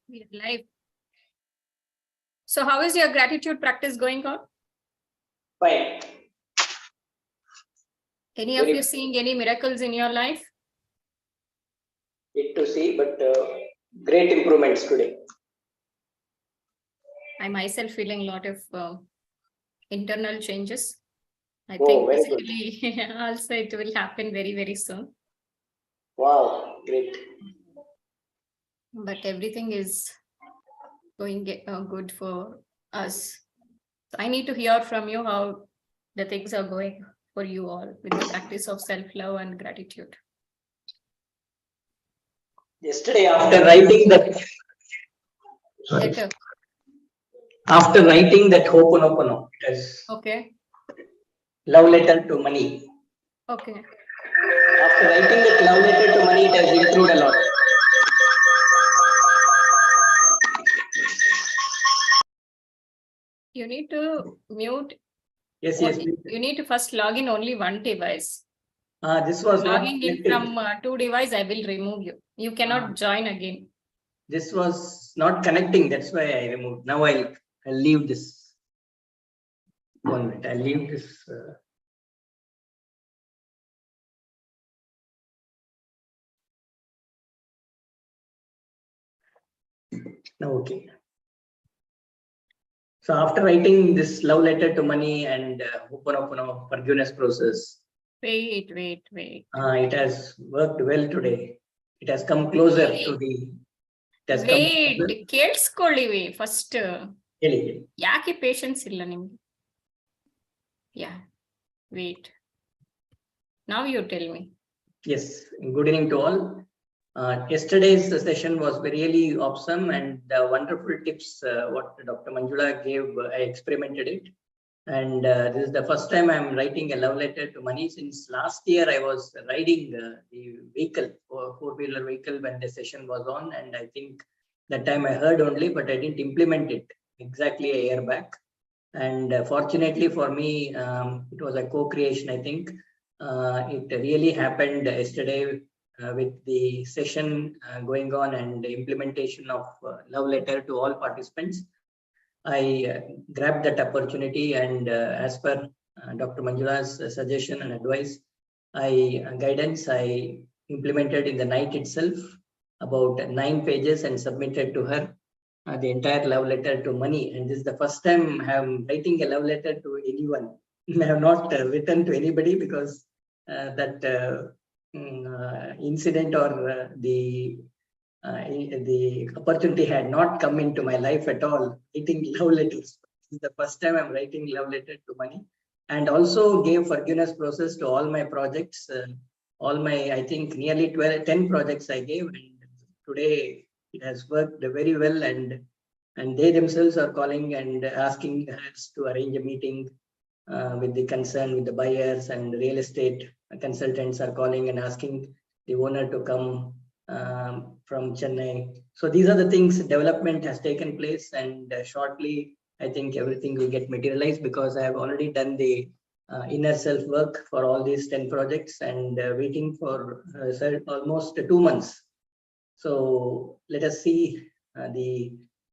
We are live. So how is your gratitude practice going on? Fine. Any of you seeing any miracles in your life? Yet to see, but great improvements today. I myself feeling a lot of internal changes. I Oh, think very good. physically also it will happen very, very soon. Wow, great. But everything is going good for us. So I need to hear from you how the things are going for you all with the practice of self-love and gratitude. Yesterday, after writing that, Letter. after writing that Ho'oponopono, it has Okay. love letter to money. Okay. After writing that love letter to money, it has improved a lot. You need to mute. Yes, yes. You need to first log in only one device. This was Logging not in from two devices, I will remove you. You cannot join again. This was not connecting. That's why I removed. Now I'll leave this. 1 minute. I'll leave this. Now, okay. So after writing this love letter to money and Ho'oponopono forgiveness process, Wait. it has worked well today. It has come closer to the. Wait, ಕೇಳಿಸ್ಕೊಳ್ಳಿವಿ first. ಹೇಳಿ. ಯಾಕೆ patience ಇಲ್ಲ ನಿಮ್ಗೆ? Yeah, wait. Now you tell me. Yes, good evening to all. Yesterday's session was really awesome and wonderful tips. What Dr. Manjula gave, I experimented it. And this is the first time I'm writing a love letter to money. Since last year, I was riding the vehicle, four-wheeler vehicle, when the session was on. And I think that time I heard only, but I didn't implement it exactly a year back. And fortunately for me, it was a co-creation, I think. It really happened yesterday with the session going on and the implementation of love letter to all participants. I grabbed that opportunity, and as per Dr. Manjula's suggestion and advice, guidance, I implemented in the night itself about 9 pages and submitted to her the entire love letter to money. And this is the first time I'm writing a love letter to anyone. I have not written to anybody because that incident or the opportunity had not come into my life at all. Writing love letters. This is the first time I'm writing love letter to money, and also gave forgiveness process to all my projects. All my, I think, nearly 10 projects I gave, and today it has worked very well. And they themselves are calling and asking us to arrange a meeting with the concern, with the buyers, and real estate consultants are calling and asking the owner to come from Chennai. So these are the things, development has taken place, and shortly I think everything will get materialized, because I have already done the inner self work for all these 10 projects, and waiting for almost 2 months. So let us see the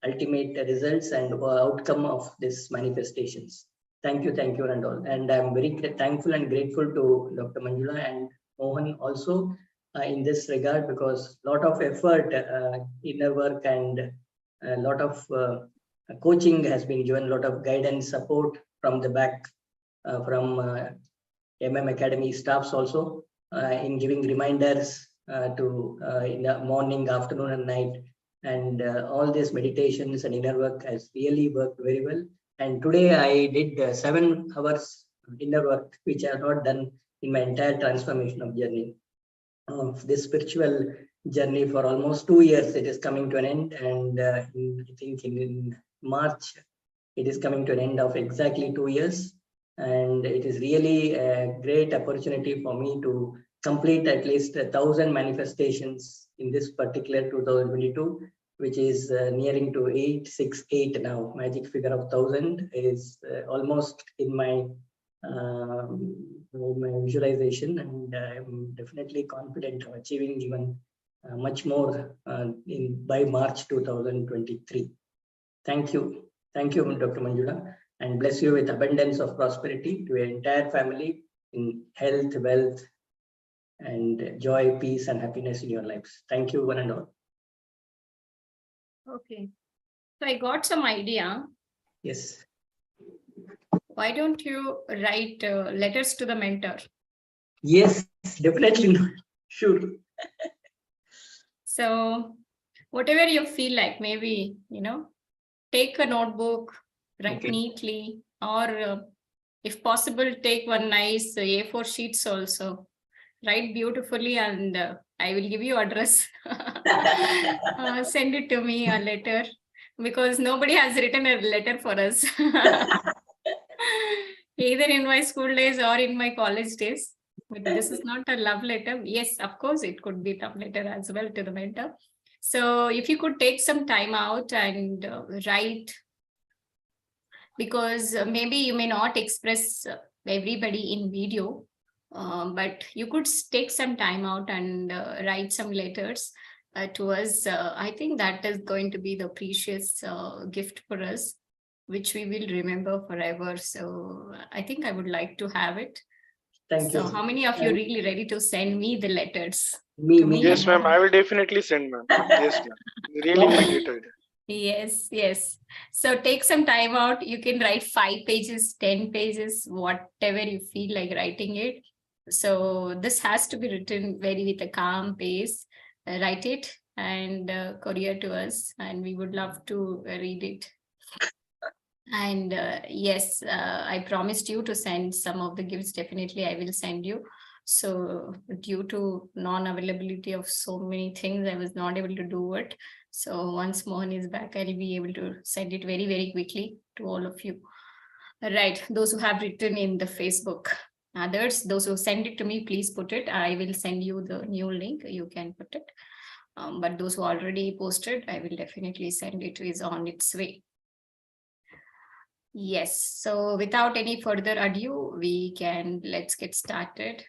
ultimate results and outcome of these manifestations. Thank you, and all. And I'm very thankful and grateful to Dr. Manjula and Mohan also in this regard, because a lot of effort, inner work, and a lot of coaching has been given, a lot of guidance, support from the back, from Academy staffs also, in giving reminders to in the morning, afternoon, and night. And all these meditations and inner work has really worked very well. And today I did 7 hours inner work, which I have not done in my entire transformation of journey. Of this spiritual journey for almost 2 years, it is coming to an end. And I think in March, it is coming to an end of exactly 2 years. And it is really a great opportunity for me to complete at least 1,000 manifestations in this particular 2022, which is nearing to 868 now. Magic figure of 1,000 is almost in my visualization, and I'm definitely confident of achieving even much more by March 2023. Thank you. Thank you, Dr. Manjula, and bless you with abundance of prosperity to your entire family in health, wealth, and joy, peace, and happiness in your lives. Thank you, one and all. Okay. So I got some idea. Yes. Why don't you write letters to the mentor? Yes, definitely. Sure. So whatever you feel like, maybe, take a notebook, write Okay. neatly, or if possible, take one nice A4 sheets also. Write beautifully, and I will give you address. Send it to me, a letter, because nobody has written a letter for us. Either in my school days or in my college days. But this is not a love letter. Yes, of course, it could be love letter as well to the mentor. So if you could take some time out and write, because maybe you may not express everybody in video, but you could take some time out and write some letters to us. I think that is going to be the precious gift for us, which we will remember forever. So I think I would like to have it. Thank So you. how many of you really ready to send me the letters? Me, To me, Yes, ma'am. and- I will definitely send, ma'am. Yes, ma'am. Really Yeah. my great idea. Yes, yes. So take some time out. You can write 5 pages, 10 pages, whatever you feel like writing it. So this has to be written very with a calm pace. Write it and courier to us, and we would love to read it. And yes, I promised you to send some of the gifts. Definitely, I will send you. So due to non-availability of so many things, I was not able to do it. So once Mohan is back, I'll be able to send it very, very quickly to all of you. Right, those who have written in the Facebook. Others, those who send it to me, please put it. I will send you the new link. You can put it. But those who already posted, I will definitely send it. Is on its way. Yes, so without any further ado, let's get started.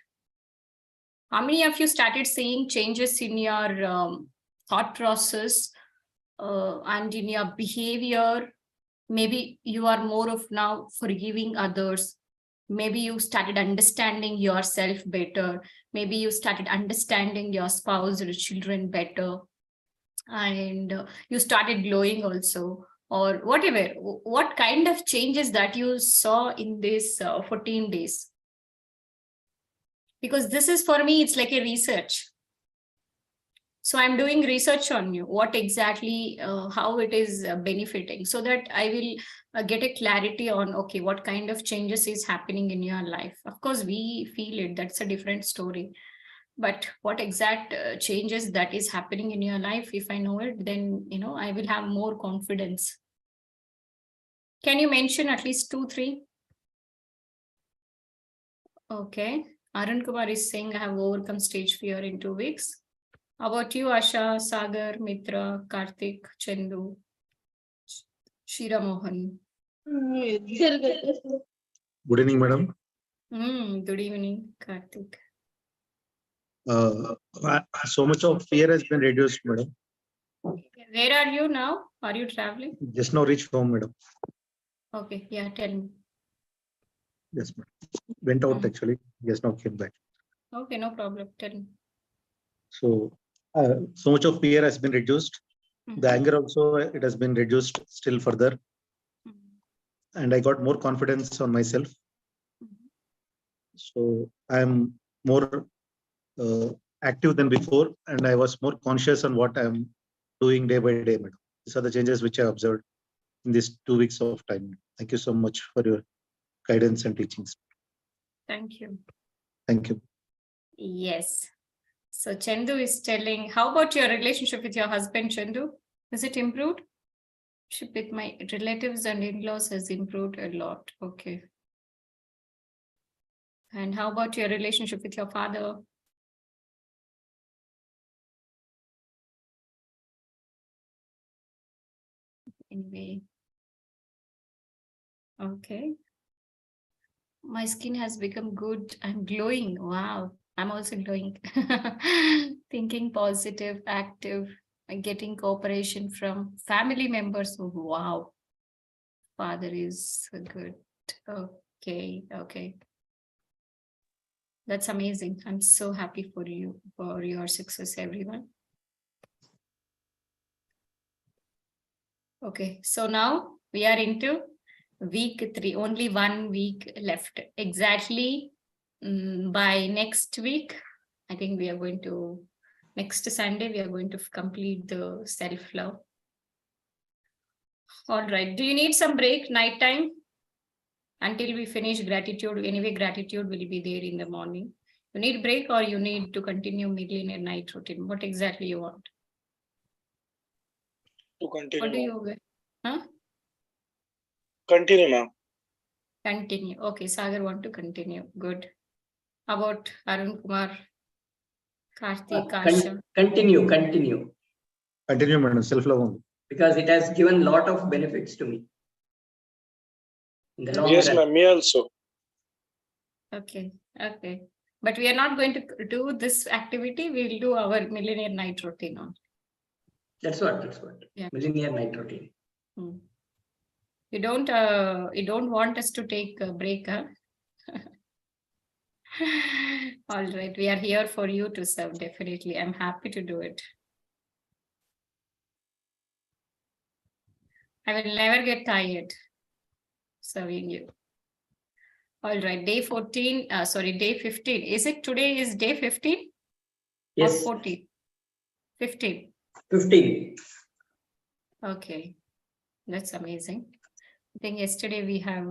How many of you started seeing changes in your thought process and in your behavior? Maybe you are more of now forgiving others. Maybe you started understanding yourself better. Maybe you started understanding your spouse or children better. And you started glowing also, or whatever. What kind of changes that you saw in this 14 days? Because this is, for me, it's like a research. So I'm doing research on you, what exactly, how it is benefiting, so that I will get a clarity on, okay, what kind of changes is happening in your life. Of course, we feel it, that's a different story. But what exact changes that is happening in your life, if I know it, then, I will have more confidence. Can you mention at least 2, 3? Okay. Arun Kumar is saying, I have overcome stage fear in 2 weeks. How about you, Asha, Sagar, Mitra, Karthik, Chandu, Shira Mohan? Good evening, madam. Good evening, Karthik. So much of fear has been reduced, madam. Where are you now? Are you traveling? Just now reached home, madam. Okay, yeah, tell me. Yes, madam. Went out actually. Just now came back. Okay, no problem. Tell me. So much of fear has been reduced. The anger also, it has been reduced still further. And I got more confidence on myself. So I'm more active than before, and I was more conscious on what I'm doing day by day, madam. These are the changes which I observed in these 2 weeks of time. Thank you so much for your guidance and teachings. Thank you. Thank you. Yes. So Chandu is telling, how about your relationship with your husband, Chandu? Is it improved? With my relatives and in-laws has improved a lot. Okay. And how about your relationship with your father? Anyway. Okay. My skin has become good and glowing. Wow. I'm also doing. Thinking positive, active, and getting cooperation from family members. Oh, wow. Father is good. Okay, okay. That's amazing. I'm so happy for you, for your success, everyone. Okay, so now we are into week 3, only 1 week left. Exactly by next week, I think we are going to, next Sunday, we are going to complete the self-love. All right, do you need some break, night time? Until we finish gratitude, anyway, gratitude will be there in the morning. You need break or you need to continue millionaire night routine? What exactly you want? To What do continue. you, huh? Continue, ma'am. Continue. Okay, Sagar want to continue. Good. How about Arun Kumar, Karthik, Asha? Continue, Continue, madam. Self-love only. because it has given lot of benefits to me. In the long Yes, run. ma'am. Me also. Okay, okay. But we are not going to do this activity. We will do our millionaire night routine on. That's what. Yeah. Millionaire night routine. You don't want us to take a break, huh? All right, we are here for you to serve. Definitely, I'm happy to do it. I will never get tired serving you. All right, day 14, sorry, day 15. Is it today is day 15? Yes. Or 14? 15. 15. Okay, that's amazing. I think yesterday we have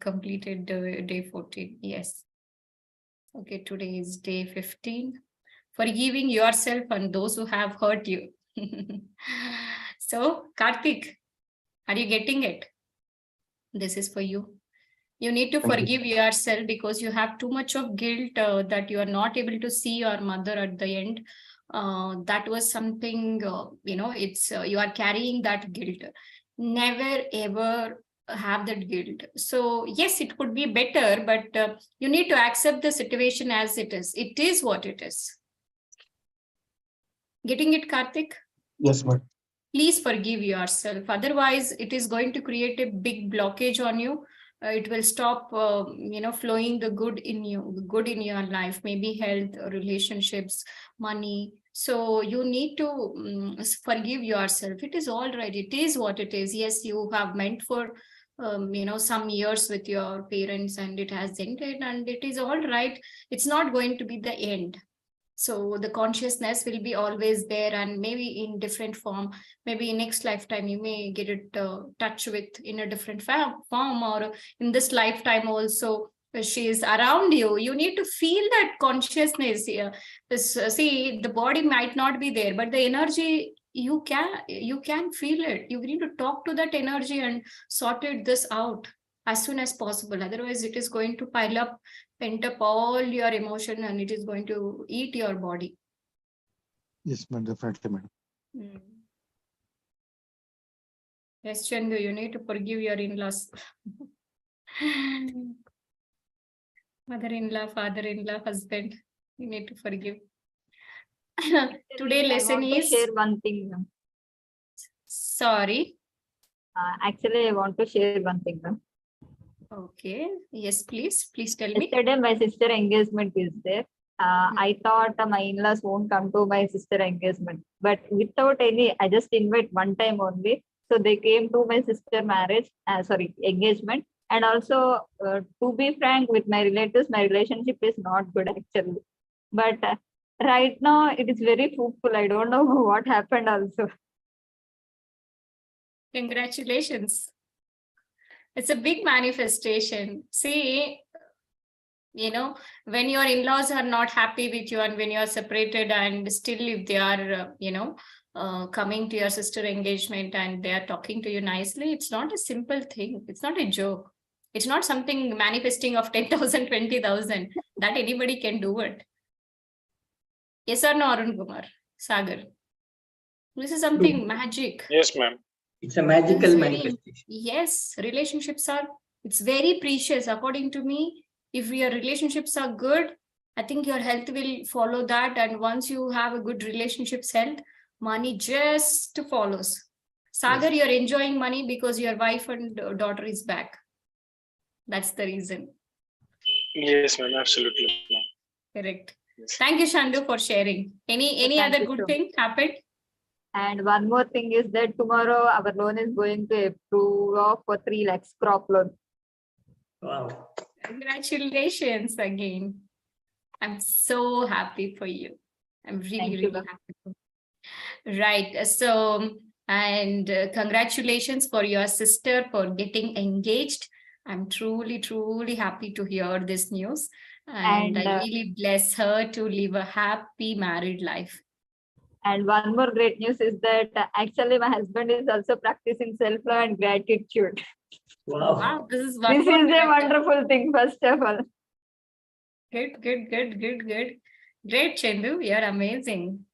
completed day 14. Yes. Okay, today is day 15. Forgiving yourself and those who have hurt you. So, Karthik, are you getting it? This is for you. You need to Thank you. forgive yourself because you have too much of guilt that you are not able to see your mother at the end. That was something, it's you are carrying that guilt. Never ever have that guilt. So yes, it could be better, but you need to accept the situation as it is. It is what it is. Getting it, Karthik? Yes, madam. Please forgive yourself. Otherwise, it is going to create a big blockage on you. It will stop, flowing the good in your life, maybe health, relationships, money. So you need to forgive yourself. It is all right. It is what it is. Yes, you have meant for, some years with your parents and it has ended and it is all right. It's not going to be the end. So the consciousness will be always there and maybe in different form. Maybe in next lifetime, you may get it touch with in a different form or in this lifetime also, she is around you. You need to feel that consciousness here. See, the body might not be there, but the energy, you can feel it. You need to talk to that energy and sort this out as soon as possible. Otherwise, it is going to pile up, pent up all your emotion and it is going to eat your body. Yes, madam. Definitely, madam. Yes, Chandu, you need to forgive your in-laws. Mother-in-law, father-in-law, husband, you need to forgive. Today lesson I want to is, share one thing, ma'am. sorry. Actually, I want to share one thing, ma'am. Okay, yes, please tell me. Yesterday, my sister engagement is there. I thought my in-laws won't come to my sister engagement, but without any, I just invite one time only. So they came to my sister marriage, engagement. And also, to be frank with my relatives, my relationship is not good actually. But right now, it is very fruitful. I don't know what happened also. Congratulations. It's a big manifestation. See, when your in-laws are not happy with you and when you're separated and still if they are, coming to your sister engagement and they are talking to you nicely, it's not a simple thing. It's not a joke. It's not something manifesting of 10,000, 20,000 that anybody can do it. Yes or no, Arun Kumar, Sagar? This is something magic. Yes, ma'am. It's a magical It's very- manifestation. Yes, relationships are, it's very precious. According to me, if your relationships are good, I think your health will follow that. And once you have a good relationships health, money just follows. Sagar, Yes. you're enjoying money because your wife and daughter is back. That's the reason. Yes, ma'am. Absolutely, ma'am. Correct. Yes. Thank you, Shandu, for sharing. Any Thank other you good so thing happened? And one more thing is that tomorrow our loan is going to approve of for 3 lakhs crop loan. Wow. Congratulations again. I'm so happy for you. I'm really, Thank you, really ma'am. happy. Right. So, and congratulations for your sister for getting engaged. I'm truly, truly happy to hear this news. And I And really bless her to live a happy married life. And one more great news is that actually my husband is also practicing self-love and gratitude. Wow. Wow, this is one This more is a miracle. wonderful thing, first of all. Good. Great, Chandu. You're amazing.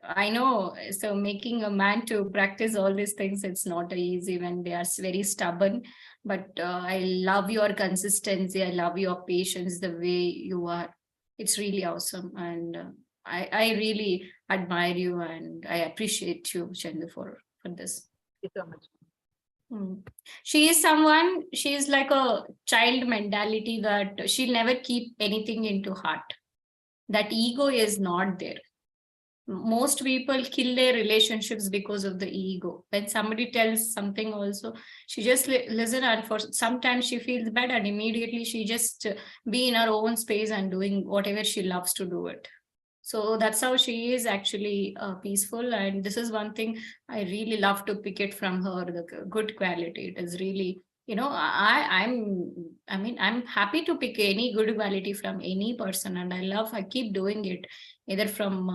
I know. So making a man to practice all these things, it's not easy when they are very stubborn. But I love your consistency. I love your patience, the way you are. It's really awesome. And I really admire you and I appreciate you, Chandu, for this. Thank you so much. She is someone, she is like a child mentality that she'll never keep anything into heart. That ego is not there. Most people kill their relationships because of the ego. When somebody tells something also, she just listen, and for sometimes she feels bad and immediately she just be in her own space and doing whatever she loves to do it. So that's how she is actually peaceful. And this is one thing I really love to pick it from her, the good quality. It is really, I'm happy to pick any good quality from any person. And I keep doing it either from,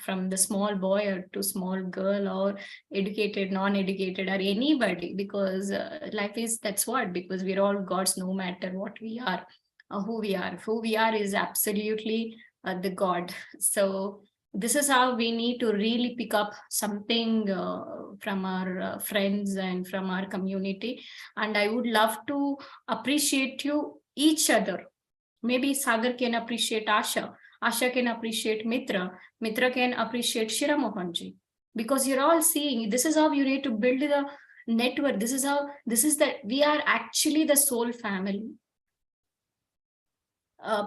from the small boy or to small girl or educated, non-educated or anybody, because life is, that's what, because we're all gods no matter what we are, who we are. Who we are is absolutely the God. So this is how we need to really pick up something from our friends and from our community. And I would love to appreciate you each other. Maybe Sagar can appreciate Asha. Asha can appreciate Mitra. Mitra can appreciate Shira Mohanji. Because you're all seeing, this is how you need to build the network. This is that we are actually the soul family.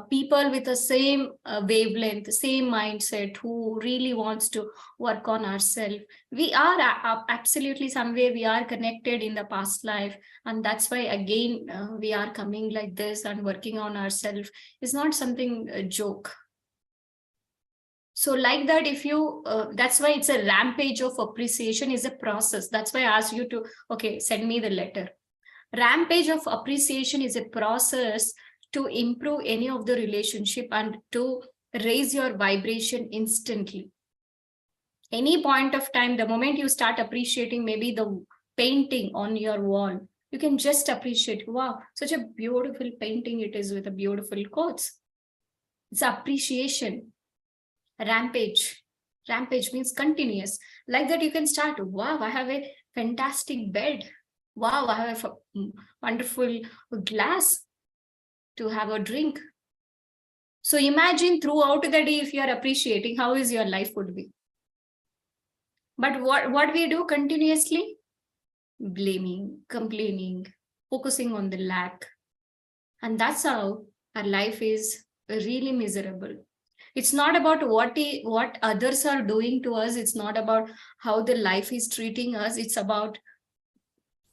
People with the same wavelength, same mindset, who really wants to work on ourselves. We are absolutely some way we are connected in the past life, and that's why again we are coming like this and working on ourselves. It's not something a joke. So like that, if you, that's why it's a rampage of appreciation is a process. That's why I asked you to, okay, send me the letter. Rampage of appreciation is a process to improve any of the relationship and to raise your vibration instantly. Any point of time, the moment you start appreciating maybe the painting on your wall, you can just appreciate, wow, such a beautiful painting it is with a beautiful quotes. It's appreciation. Rampage. Rampage means continuous. Like that, you can start, wow, I have a fantastic bed. Wow, I have a wonderful glass to have a drink. So imagine throughout the day, if you are appreciating, how is your life would be. But what we do continuously? Blaming, complaining, focusing on the lack. And that's how our life is really miserable. It's not about what others are doing to us. It's not about how the life is treating us. It's about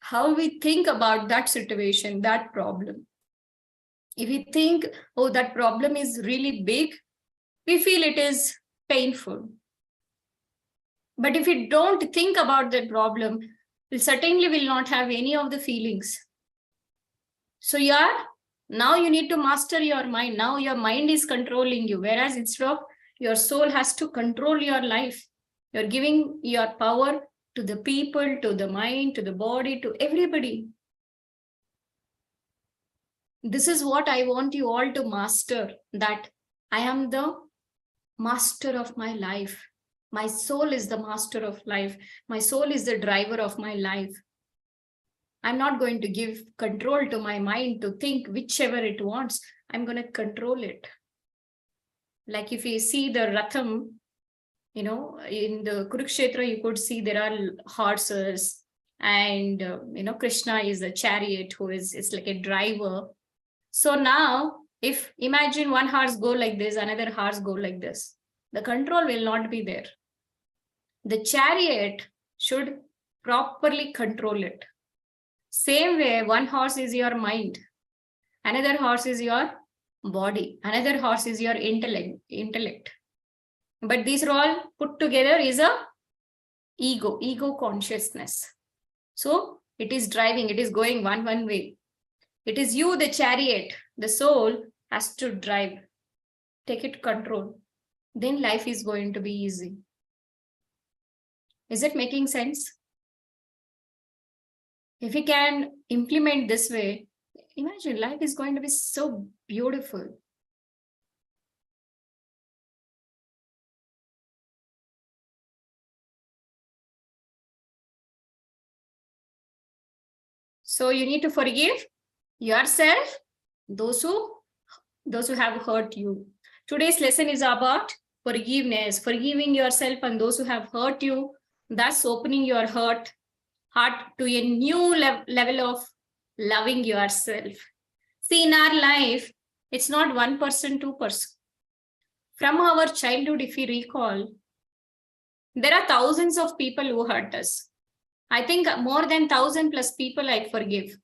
how we think about that situation, that problem. If we think, oh, that problem is really big, we feel it is painful. But if we don't think about that problem, we certainly will not have any of the feelings. So now you need to master your mind. Now your mind is controlling you, whereas instead of your soul has to control your life. You're giving your power to the people, to the mind, to the body, to everybody. This is what I want you all to master, that I am the master of my life. My soul is the master of life. My soul is the driver of my life. I'm not going to give control to my mind to think whichever it wants. I'm going to control it. Like if you see the Ratham, in the Kurukshetra, you could see there are horses, and Krishna is a chariot who is like a driver. So now, if imagine one horse go like this, another horse go like this, the control will not be there. The chariot should properly control it. Same way, one horse is your mind, another horse is your body, another horse is your intellect. But these are all put together is a ego consciousness. So it is driving, it is going one way. It is you, the chariot, the soul has to drive, take it control. Then life is going to be easy. Is it making sense? If we can implement this way, imagine life is going to be so beautiful. So you need to forgive yourself, those who have hurt you. Today's lesson is about forgiveness, forgiving yourself and those who have hurt you, thus opening your heart to a new level of loving yourself. See, in our life, it's not 1%, 2%. From our childhood, if we recall, there are thousands of people who hurt us. I think more than 1,000 plus people I forgive.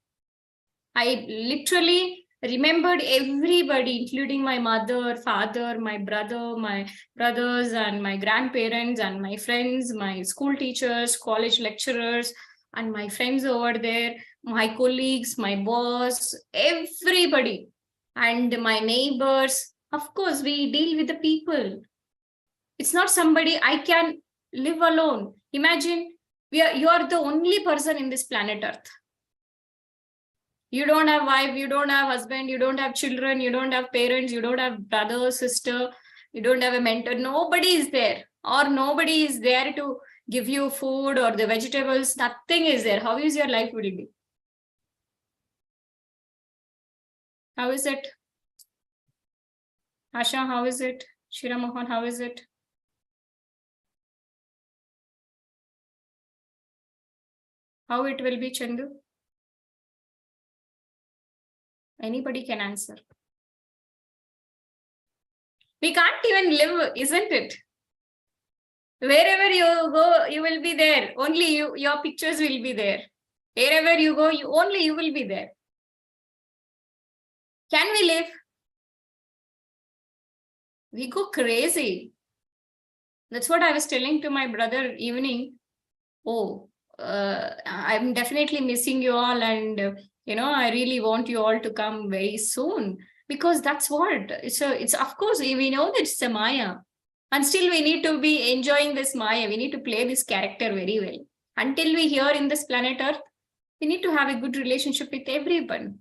I literally remembered everybody, including my mother, father, my brothers and my grandparents and my friends, my school teachers, college lecturers, and my friends over there, my colleagues, my boss, everybody, and my neighbors. Of course, we deal with the people. It's not somebody I can live alone. Imagine you are the only person in this planet Earth. You don't have wife, you don't have husband, you don't have children, you don't have parents, you don't have brother, sister, you don't have a mentor. Nobody is there, or nobody is there to give you food or the vegetables. Nothing is there. How is your life will be? How is it? Asha, how is it? Shira Mohan, how is it? How it will be, Chandu? Anybody can answer. We can't even live, isn't it? Wherever you go, you will be there. Only your pictures will be there. Wherever you go, you will be there. Can we live? We go crazy. That's what I was telling to my brother evening. Oh, I'm definitely missing you all, and I really want you all to come very soon, because that's what it's of course we know that it's a Maya, and still we need to be enjoying this Maya. We need to play this character very well. Until we here in this planet Earth, we need to have a good relationship with everyone.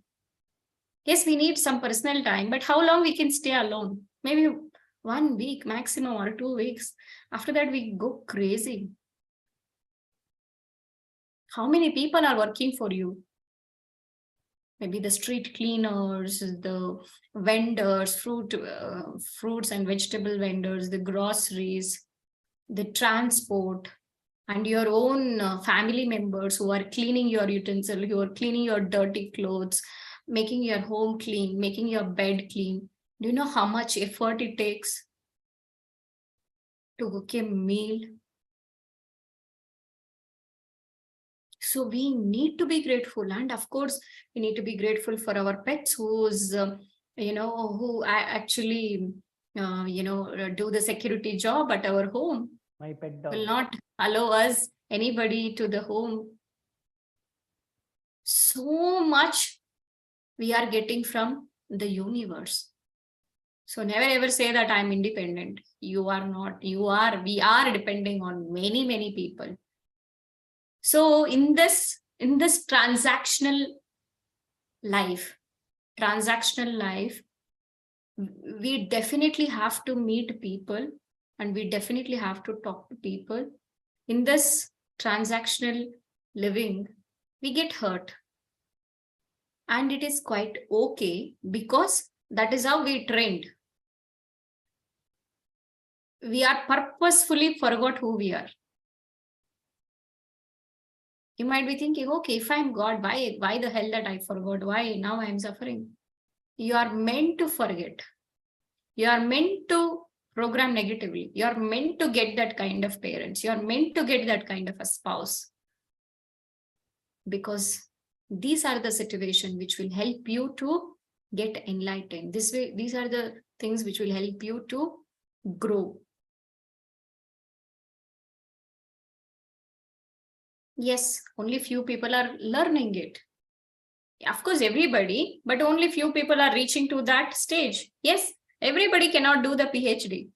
Yes, we need some personal time, but how long we can stay alone? Maybe 1 week maximum or 2 weeks. After that, we go crazy. How many people are working for you? Maybe the street cleaners, the vendors, fruits and vegetable vendors, the groceries, the transport, and your own family members who are cleaning your utensil, who are cleaning your dirty clothes, making your home clean, making your bed clean. Do you know how much effort it takes to cook a meal? So we need to be grateful, and of course, we need to be grateful for our pets, who actually, do the security job at our home. My pet dog Will not allow us anybody to the home. So much we are getting from the universe. So never ever say that I'm independent. You are not. We are depending on many, many people. So in this transactional life, we definitely have to meet people, and we definitely have to talk to people. In this transactional living, we get hurt. And it is quite okay because that is how we trained. We are purposefully forgot who we are. You might be thinking, okay, if I'm God, why the hell that I forgot? Why now I'm suffering? You are meant to forget. You are meant to program negatively. You are meant to get that kind of parents. You are meant to get that kind of a spouse. Because these are the situations which will help you to get enlightened. This way, these are the things which will help you to grow. Yes, only few people are learning it. Of course, everybody, but only few people are reaching to that stage. Yes, everybody cannot do the PhD.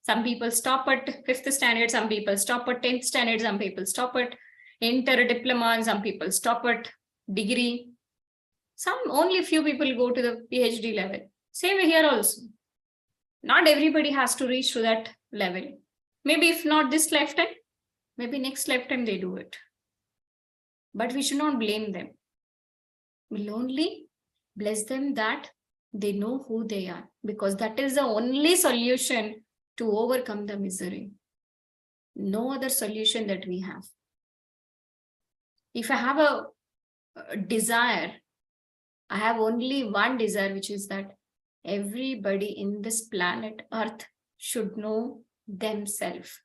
Some people stop at 5th standard, some people stop at 10th standard, some people stop at inter diploma, and some people stop at degree. Some only few people go to the PhD level. Same here also. Not everybody has to reach to that level. Maybe if not this lifetime, maybe next lifetime they do it. But we should not blame them. We'll only bless them that they know who they are, because that is the only solution to overcome the misery. No other solution that we have. If I have a desire, I have only one desire, which is that everybody in this planet Earth should know themselves.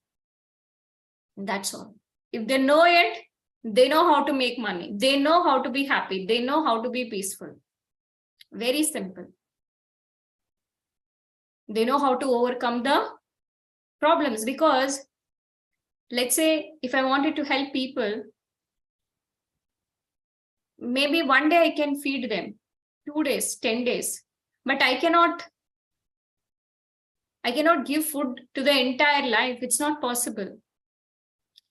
That's all. If they know it, they know how to make money. They know how to be happy. They know how to be peaceful. Very simple. They know how to overcome the problems, because let's say if I wanted to help people, maybe one day I can feed them, 2 days, 10 days, but I cannot give food to the entire life. It's not possible.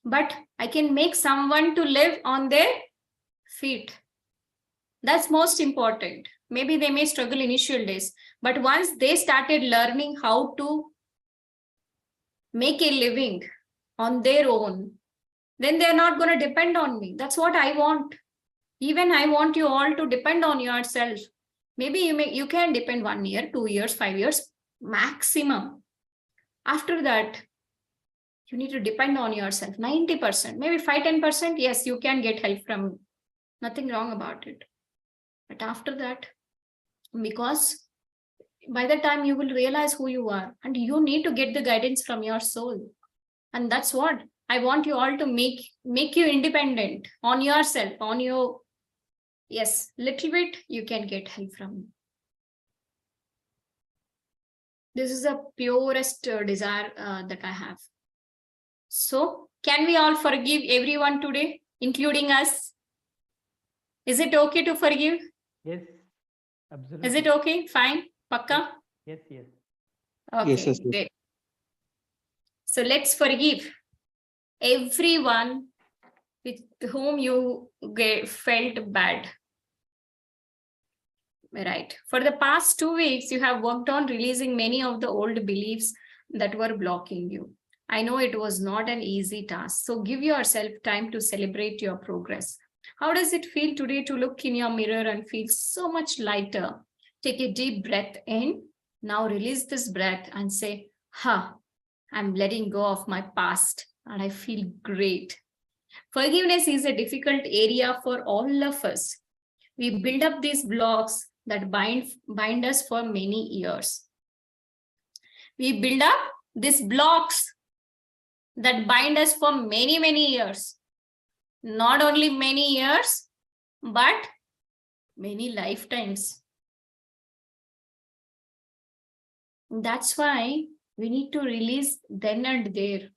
But I can make someone to live on their feet. That's most important. Maybe they may struggle initial days, but once they started learning how to make a living on their own, then they're not going to depend on me. That's what I want. Even I want you all to depend on yourself. Maybe you can depend 1 year, 2 years, 5 years, maximum. After that, you need to depend on yourself. 90%, maybe 5-10%. Yes, you can get help from me. Nothing wrong about it. But after that, because by the time you will realize who you are, and you need to get the guidance from your soul. And that's what I want you all to make you independent on yourself, on your, yes, little bit you can get help from me. This is the purest desire that I have. So can we all forgive everyone today, including us? Is it okay to forgive? Yes, absolutely. Is it okay? Fine? Pakka? Yes, yes. Okay, Yes, yes, yes. great. So let's forgive everyone with whom you felt bad. Right. For the past 2 weeks, you have worked on releasing many of the old beliefs that were blocking you. I know it was not an easy task. So give yourself time to celebrate your progress. How does it feel today to look in your mirror and feel so much lighter? Take a deep breath in. Now release this breath and say, I'm letting go of my past and I feel great. Forgiveness is a difficult area for all of us. We build up these blocks that bind us for many years. We build up these blocks that bind us for many, many years. Not only many years, but many lifetimes. That's why we need to release then and there.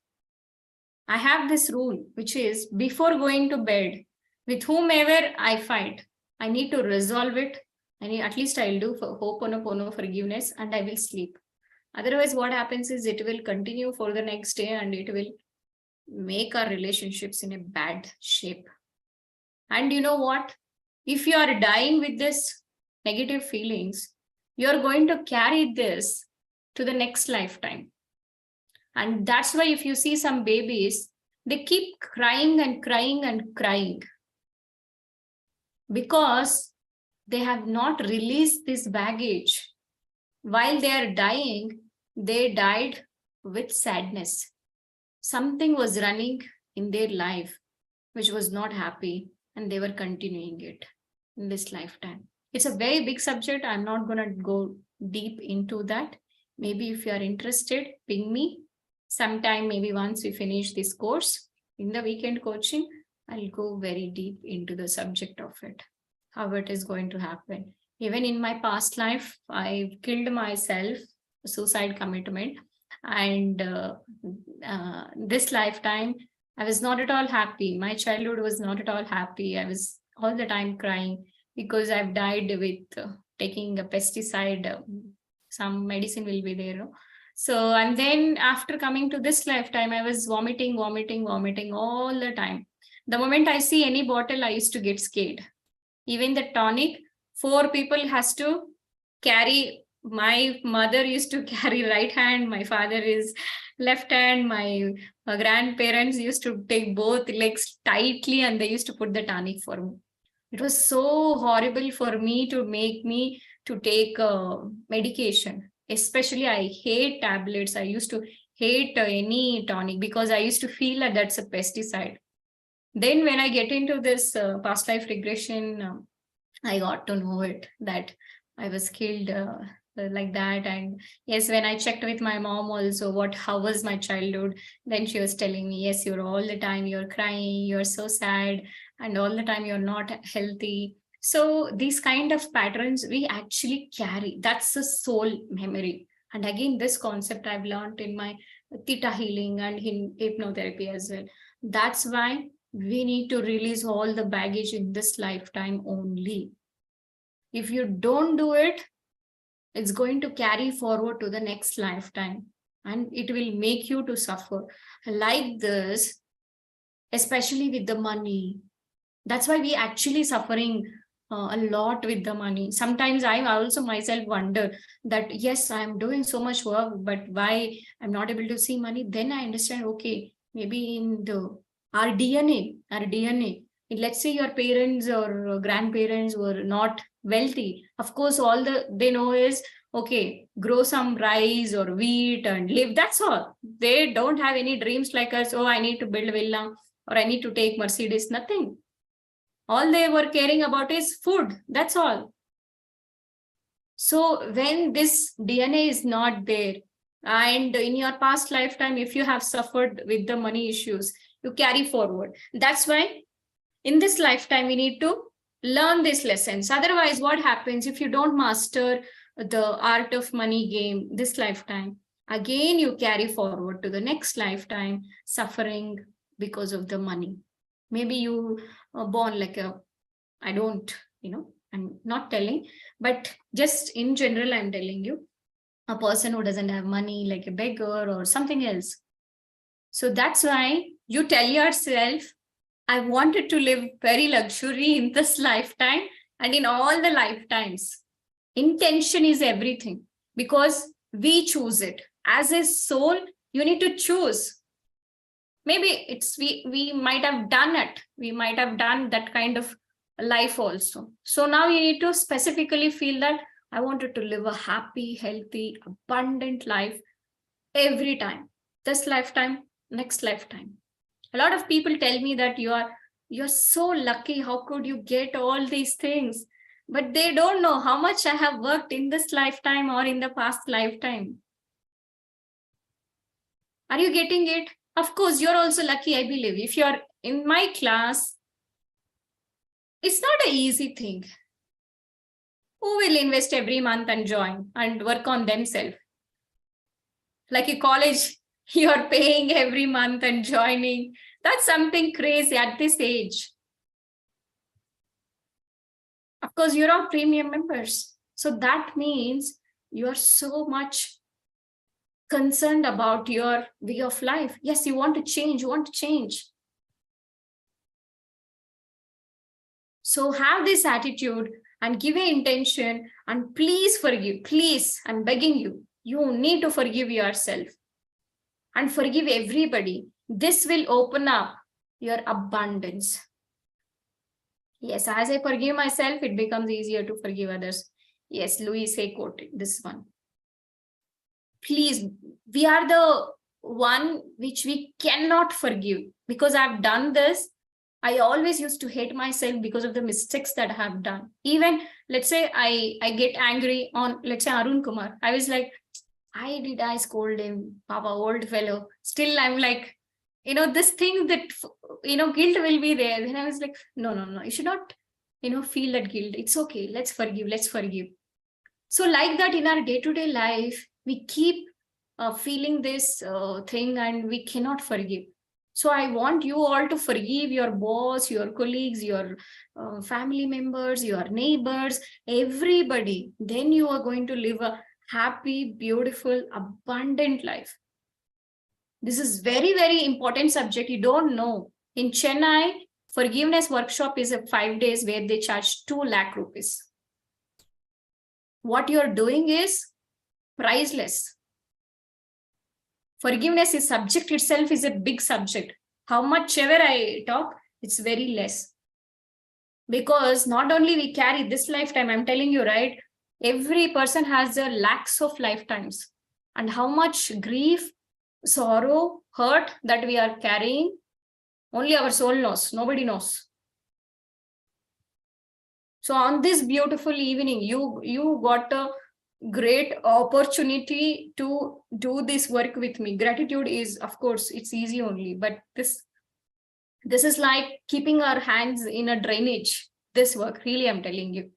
I have this rule, which is before going to bed, with whomever I fight, I need to resolve it. At least I'll do for Ho'oponopono forgiveness and I will sleep. Otherwise, what happens is it will continue for the next day and it will make our relationships in a bad shape. And you know what? If you are dying with this negative feelings, you're going to carry this to the next lifetime. And that's why if you see some babies, they keep crying and crying and crying. Because they have not released this baggage. While they are dying, they died with sadness. Something was running in their life which was not happy, and they were continuing it in this lifetime. It's a very big subject. I'm not going to go deep into that. Maybe if you are interested, ping me sometime. Maybe once we finish this course in the weekend coaching, I'll go very deep into the subject of it, how it is going to happen. Even in my past life, I killed myself, suicide commitment. And this lifetime, I was not at all happy. My childhood was not at all happy. I was all the time crying because I've died with taking a pesticide. Some medicine will be there. No? So, and then after coming to this lifetime, I was vomiting all the time. The moment I see any bottle, I used to get scared. Even the tonic, 4 people has to carry. My mother used to carry right hand, my father is left hand, my grandparents used to take both legs tightly and they used to put the tonic for me. It was so horrible for me to make me to take medication. Especially I hate tablets. I used to hate any tonic because I used to feel that that's a pesticide. Then when I get into this past life regression, I got to know it, that I was killed like that. And yes, when I checked with my mom also, how was my childhood, then she was telling me, yes, you're all the time, you're crying, you're so sad, and all the time you're not healthy. So these kind of patterns we actually carry. That's the soul memory. And again, this concept I've learned in my theta healing and in hypnotherapy as well. That's why we need to release all the baggage in this lifetime only. If you don't do it, it's going to carry forward to the next lifetime and it will make you to suffer like this, especially with the money. That's why we actually suffering a lot with the money. Sometimes I also myself wonder that, yes, I'm doing so much work, but why I'm not able to see money? Then I understand, okay, maybe in our DNA, let's say your parents or grandparents were not wealthy. Of course, all they know is, okay, grow some rice or wheat and live. That's all. They don't have any dreams like us. Oh, I need to build a villa or I need to take Mercedes. Nothing. All they were caring about is food. That's all. So when this DNA is not there, and in your past lifetime, if you have suffered with the money issues, you carry forward. That's why in this lifetime, we need to learn these lessons. Otherwise, what happens if you don't master the art of money game this lifetime? Again, you carry forward to the next lifetime, suffering because of the money. Maybe you are born like I don't, I'm not telling, but just in general, I'm telling you, a person who doesn't have money, like a beggar or something else. So that's why you tell yourself, I wanted to live very luxury in this lifetime and in all the lifetimes. Intention is everything because we choose it. As a soul, you need to choose. Maybe we might have done it. We might have done that kind of life also. So now you need to specifically feel that I wanted to live a happy, healthy, abundant life every time. This lifetime, next lifetime. A lot of people tell me that you're so lucky. How could you get all these things? But they don't know how much I have worked in this lifetime or in the past lifetime. Are you getting it? Of course, you're also lucky, I believe. If you're in my class, it's not an easy thing. Who will invest every month and join and work on themselves? Like a college, you're paying every month and joining. That's something crazy at this age. Of course, you're all premium members. So that means you're so much concerned about your way of life. Yes, you want to change. So have this attitude and give an intention and please forgive. Please, I'm begging you. You need to forgive yourself and forgive everybody. This will open up your abundance. Yes, as I forgive myself, it becomes easier to forgive others. Yes, Louis Hay quoted this one. Please, we are the one which we cannot forgive, because I've done this. I always used to hate myself because of the mistakes that I have done. Even let's say I get angry on, let's say, Arun Kumar. I was like, I scold him, Papa, old fellow. Still, I'm like, this thing that, guilt will be there. Then I was like, no, you should not, feel that guilt. It's okay. Let's forgive. So like that in our day-to-day life, we keep feeling this thing and we cannot forgive. So I want you all to forgive your boss, your colleagues, your family members, your neighbors, everybody. Then you are going to live a happy, beautiful, abundant life. This is very, very important subject. You don't know. In Chennai, forgiveness workshop is a 5 days where they charge 2 lakh rupees. What you're doing is priceless. Forgiveness is subject itself is a big subject. How much ever I talk, it's very less. Because not only we carry this lifetime, I'm telling you, right? Every person has a lakhs of lifetimes. And how much grief, sorrow, hurt that we are carrying, only our soul knows. Nobody knows. So on this beautiful evening, you got a great opportunity to do this work with me. Gratitude is, of course, it's easy only, but this is like keeping our hands in a drainage. This work, really, I'm telling you,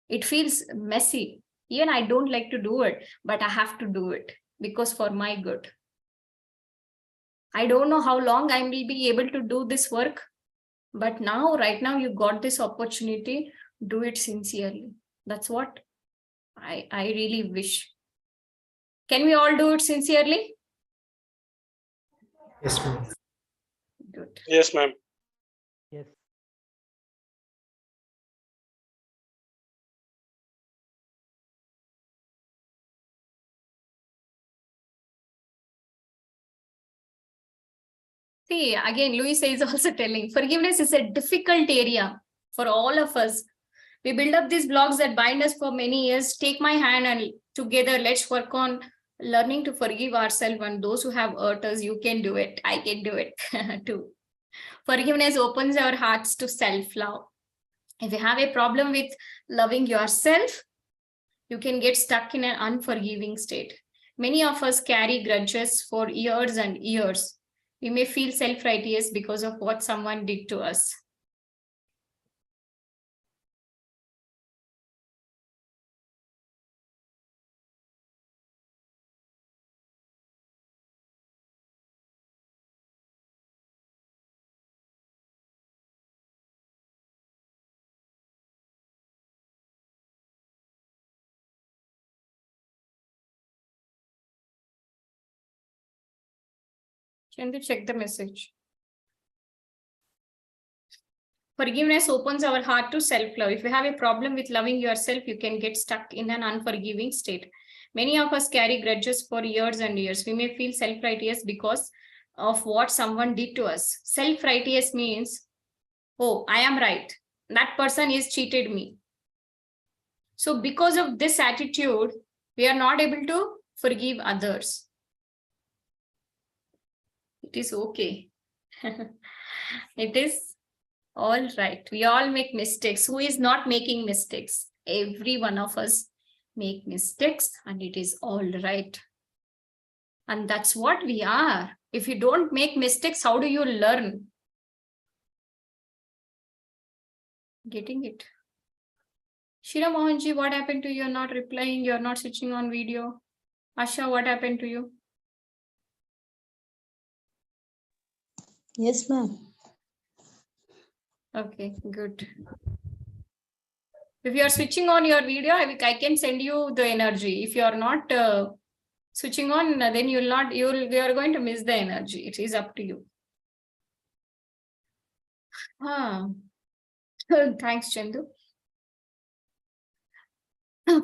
it feels messy. Even I don't like to do it, but I have to do it because for my good. I don't know how long I will be able to do this work, but right now you got this opportunity, do it sincerely. That's what I really wish. Can we all do it sincerely? Yes, ma'am. Good. Yes, ma'am. Yes. See, again, Louis is also telling forgiveness is a difficult area for all of us. We build up these blocks that bind us for many years. Take my hand and together let's work on learning to forgive ourselves, and those who have hurt us. You can do it. I can do it too. Forgiveness opens our hearts to self-love. If you have a problem with loving yourself, you can get stuck in an unforgiving state. Many of us carry grudges for years and years. We may feel self-righteous because of what someone did to us. Can you check the message? Forgiveness opens our heart to self-love. If you have a problem with loving yourself, you can get stuck in an unforgiving state. Many of us carry grudges for years and years. We may feel self-righteous because of what someone did to us. Self-righteous means, oh, I am right. That person has cheated me. So because of this attitude, we are not able to forgive others. It is okay. It is all right. We all make mistakes. Who is not making mistakes? Every one of us make mistakes, and it is all right. And that's what we are. If you don't make mistakes, how do you learn? Getting it? Shira Mohanji, what happened to you? You're not replying. You're not switching on video. Asha, what happened to you? Yes, ma'am. Okay, good. If you are switching on your video, I can send you the energy. If you are not switching on, then you are going to miss the energy. It is up to you. Thanks, Chandu.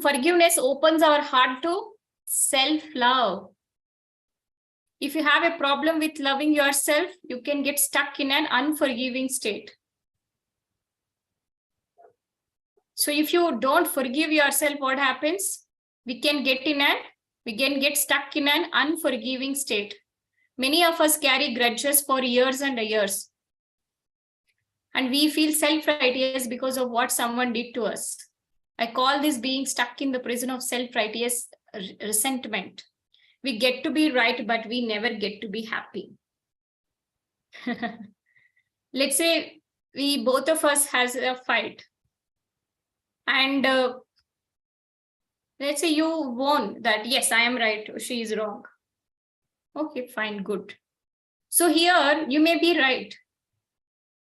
Forgiveness opens our heart to self-love. If you have a problem with loving yourself, you can get stuck in an unforgiving state. So if you don't forgive yourself, what happens? We can get stuck in an unforgiving state. Many of us carry grudges for years and years. And we feel self-righteous because of what someone did to us. I call this being stuck in the prison of self-righteous resentment. We get to be right, but we never get to be happy. Let's say we both of us has a fight. And let's say you won that, yes, I am right, she is wrong. Okay, fine, good. So here you may be right.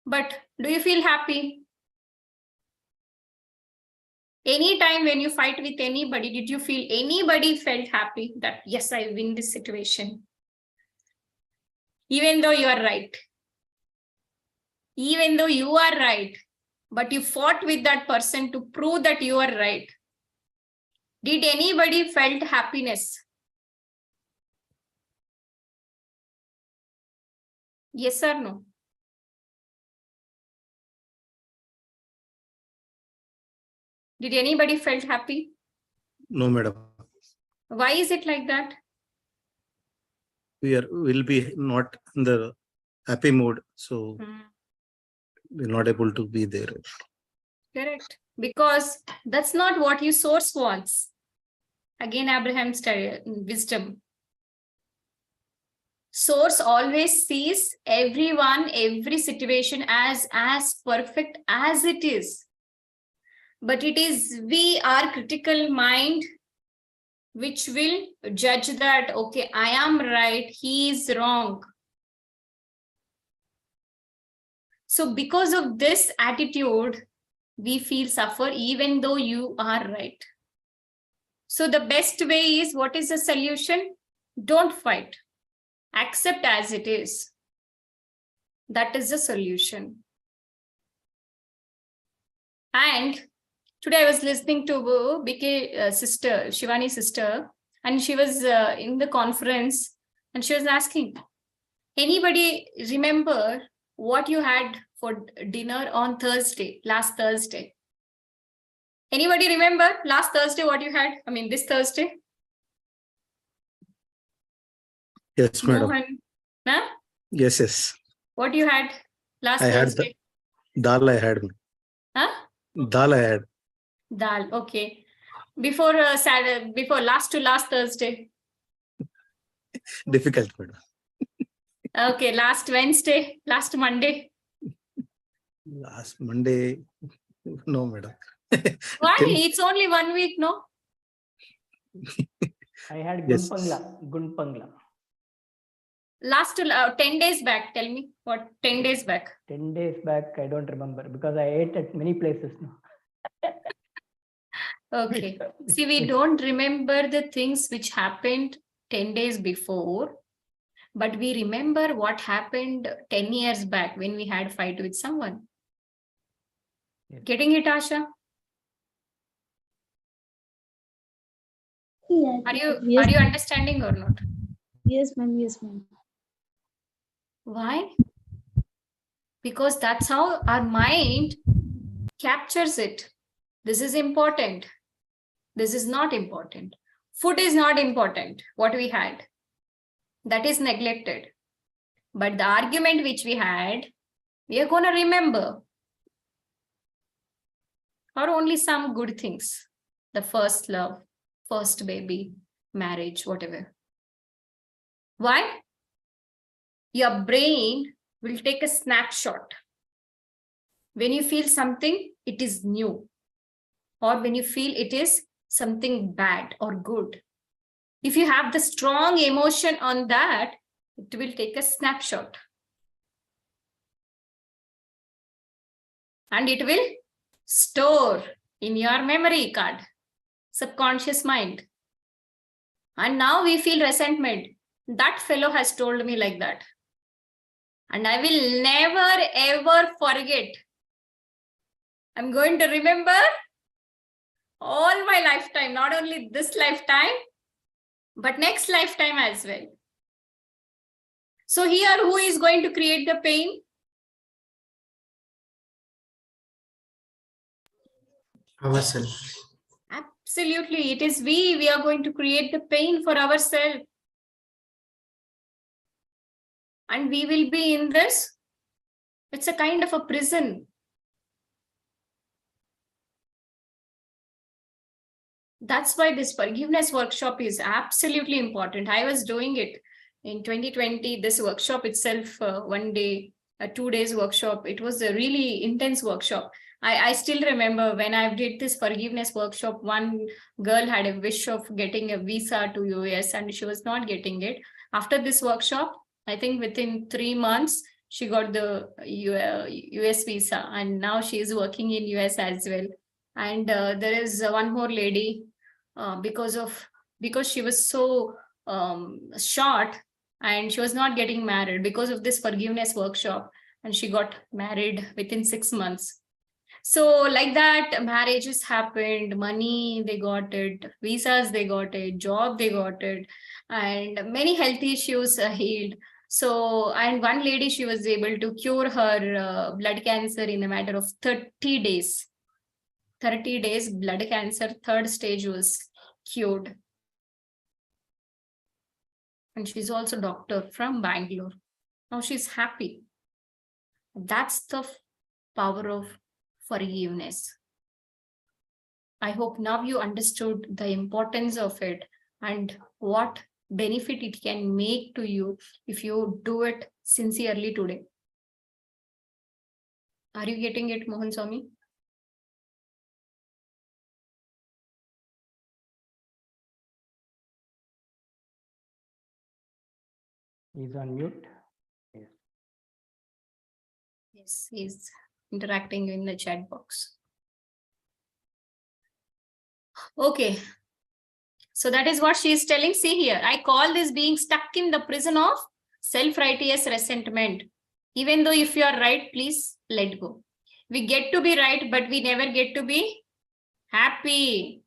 But do you feel happy? Anytime when you fight with anybody, did you feel anybody felt happy that, yes, I win this situation? Even though you are right. Even though you are right, but you fought with that person to prove that you are right. Did anybody felt happiness? Yes or no? Did anybody felt happy? No, madam. Why is it like that? Will be not in the happy mood, so we're not able to be there. Correct. Because that's not what your source wants. Again, Abraham's wisdom. Source always sees everyone, every situation as perfect as it is. But it is our critical mind which will judge that, okay, I am right, he is wrong. So because of this attitude, we feel suffer even though you are right. So the best way is, what is the solution? Don't fight. Accept as it is. That is the solution. And today I was listening to BK sister, Shivani's sister, and she was in the conference and she was asking, anybody remember what you had for dinner on Thursday, last Thursday? Anybody remember last Thursday what you had? I mean, this Thursday? Yes, madam. Mohan, huh? Yes. What you had last I had Thursday? Dal I had. Huh? Dal I had. Dal, okay. Before Saturday, before last Thursday. Difficult, madam. Okay, last Wednesday, last Monday. Last Monday, no, madam. Why? Can- It's only 1 week, no? I had Yes. Gunpangla. Last 10 days back, tell me what 10 days back. 10 days back, I don't remember because I ate at many places now. Okay. See, we don't remember the things which happened 10 days before, but we remember what happened 10 years back when we had fight with someone. Yes. Getting it, Asha? Yeah, Are you yes, understanding or not? yes, ma'am. Yes, ma'am. Why? Because that's how our mind captures it. This is important. This is not important. Food is not important, what we had. That is neglected. But the argument which we had, we are going to remember. Or only some good things. The first love, first baby, marriage, whatever. Why? Your brain will take a snapshot. When you feel something, it is new. Or when you feel it is something bad or good. If you have the strong emotion on that, it will take a snapshot. And it will store in your memory card, subconscious mind. And now we feel resentment. That fellow has told me like that. And I will never ever forget. I'm going to remember all my lifetime, not only this lifetime, but next lifetime as well. So here, who is going to create the pain? ourselves. Absolutely. It is we are going to create the pain for ourselves. And we will be in this. It's a kind of a prison. That's why this forgiveness workshop is absolutely important. I was doing it in 2020, this workshop itself, one day, a 2 days workshop. It was a really intense workshop. I still remember when I did this forgiveness workshop, one girl had a wish of getting a visa to US and she was not getting it. After this workshop, I think within 3 months, she got the US visa and now she is working in US as well. And there is one more lady, because she was so short and she was not getting married because of this forgiveness workshop, and she got married within 6 months. So like that, marriages happened, money they got it, visas they got it, job they got it, and many health issues healed. So, and one lady, she was able to cure her blood cancer in a matter of 30 days. 30 days, blood cancer, 3rd stage was cured. And she's also a doctor from Bangalore. Now she's happy. That's the power of forgiveness. I hope now you understood the importance of it and what benefit it can make to you if you do it sincerely today. Are you getting it, Mohan Swami? He's on mute. Yes, he's interacting in the chat box. Okay. So that is what she is telling. See here, I call this being stuck in the prison of self-righteous resentment. Even though if you are right, please let go. We get to be right, but we never get to be happy.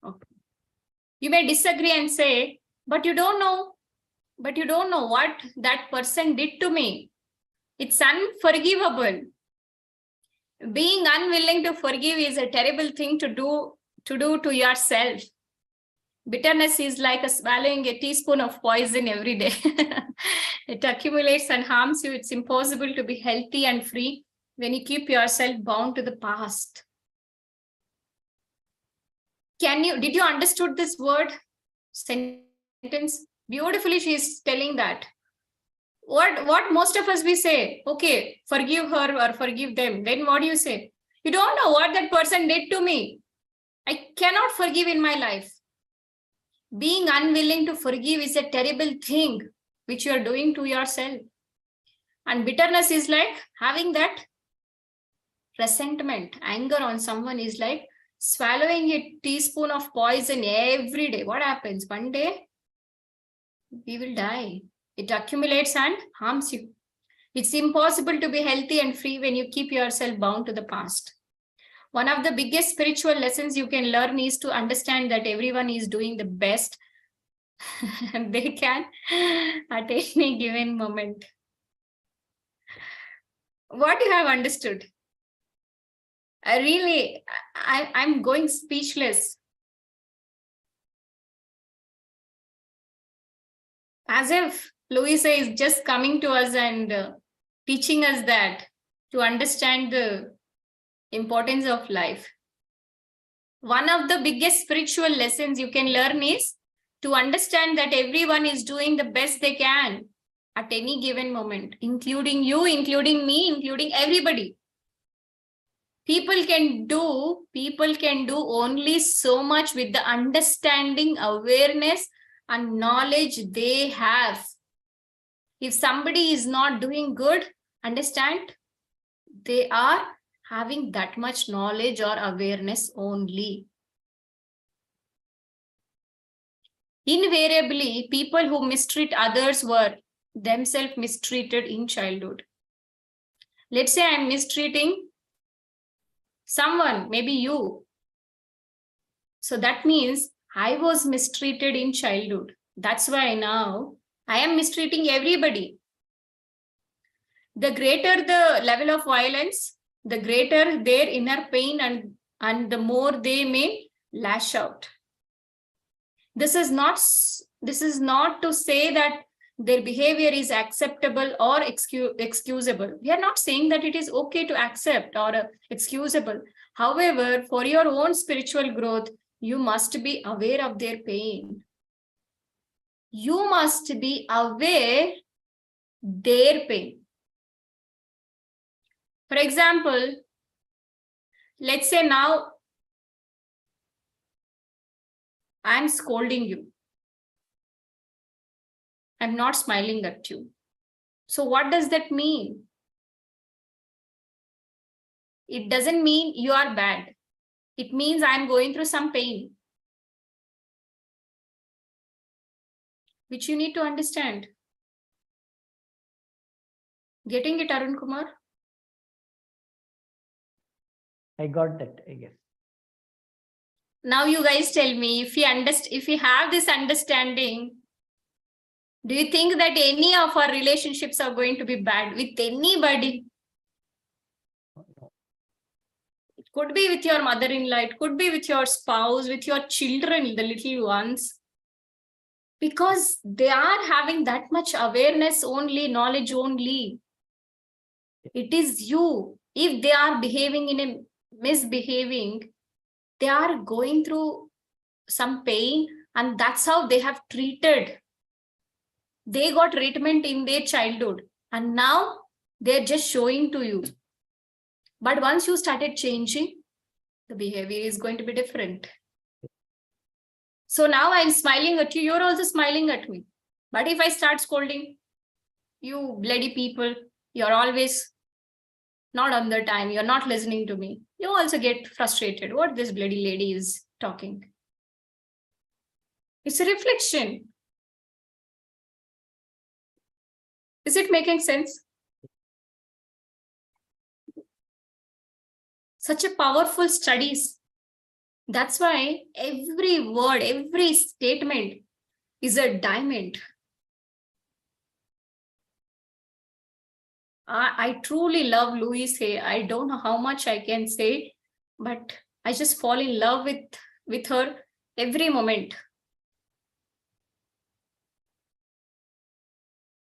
Okay. You may disagree and say, but you don't know what that person did to me. It's unforgivable. Being unwilling to forgive is a terrible thing to do to yourself. Bitterness is like swallowing a teaspoon of poison every day. It accumulates and harms you. It's impossible to be healthy and free when you keep yourself bound to the past. Did you understood this word sentence? Beautifully, she is telling that. What most of us we say, okay, forgive her or forgive them. Then what do you say? You don't know what that person did to me. I cannot forgive in my life. Being unwilling to forgive is a terrible thing which you are doing to yourself. And bitterness is like having that resentment, anger on someone is like swallowing a teaspoon of poison every day. What happens? One day, we will die. It accumulates and harms you. It's impossible to be healthy and free when you keep yourself bound to the past. One of the biggest spiritual lessons you can learn is to understand that everyone is doing the best they can at any given moment. What you have understood? I'm going speechless. As if Louisa is just coming to us and teaching us that to understand the importance of life. One of the biggest spiritual lessons you can learn is to understand that everyone is doing the best they can at any given moment, including you, including me, including everybody. People can do only so much with the understanding, awareness, and knowledge they have. If somebody is not doing good, understand they are having that much knowledge or awareness only. Invariably, people who mistreat others were themselves mistreated in childhood. Let's say I'm mistreating someone, maybe you. So that means I was mistreated in childhood. That's why now I am mistreating everybody. the greater the level of violence, the greater their inner pain, and the more they may lash out. This is not to say that their behavior is acceptable or excusable. We are not saying that it is okay to accept or excusable. However, for your own spiritual growth, you must be aware of their pain. You must be aware their pain. For example, let's say now I'm scolding you. I'm not smiling at you. So what does that mean? It doesn't mean you are bad. It means I'm going through some pain, which you need to understand. Getting it, Arun Kumar? I got that, I guess. Now you guys tell me, if you have this understanding, do you think that any of our relationships are going to be bad with anybody? It could be with your mother-in-law, it could be with your spouse, with your children, the little ones. Because they are having that much awareness only, knowledge only. It is you. If they are behaving in a misbehaving, they are going through some pain, and that's how they have treated. They got treatment in their childhood, and now they're just showing to you. But once you started changing, the behavior is going to be different. So now I'm smiling at you, you're also smiling at me. But if I start scolding, you bloody people, you're always not on the time, you're not listening to me. You also get frustrated. What this bloody lady is talking. It's a reflection. Is it making sense? Such a powerful studies. That's why every word, every statement is a diamond. I truly love Louise Hay. I don't know how much I can say, but I just fall in love with her every moment.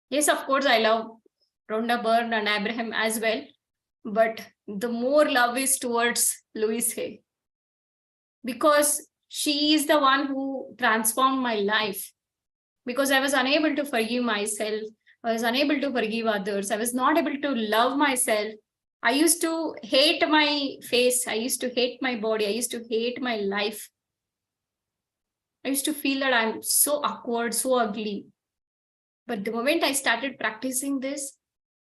Yes, of course, I love Rhonda Byrne and Abraham as well, but the more love is towards Louise Hay, because she is the one who transformed my life. Because I was unable to forgive myself, I was unable to forgive others, I was not able to love myself. I used to hate my face, I used to hate my body, I used to hate my life. I used to feel that I'm so awkward, so ugly. But the moment I started practicing this,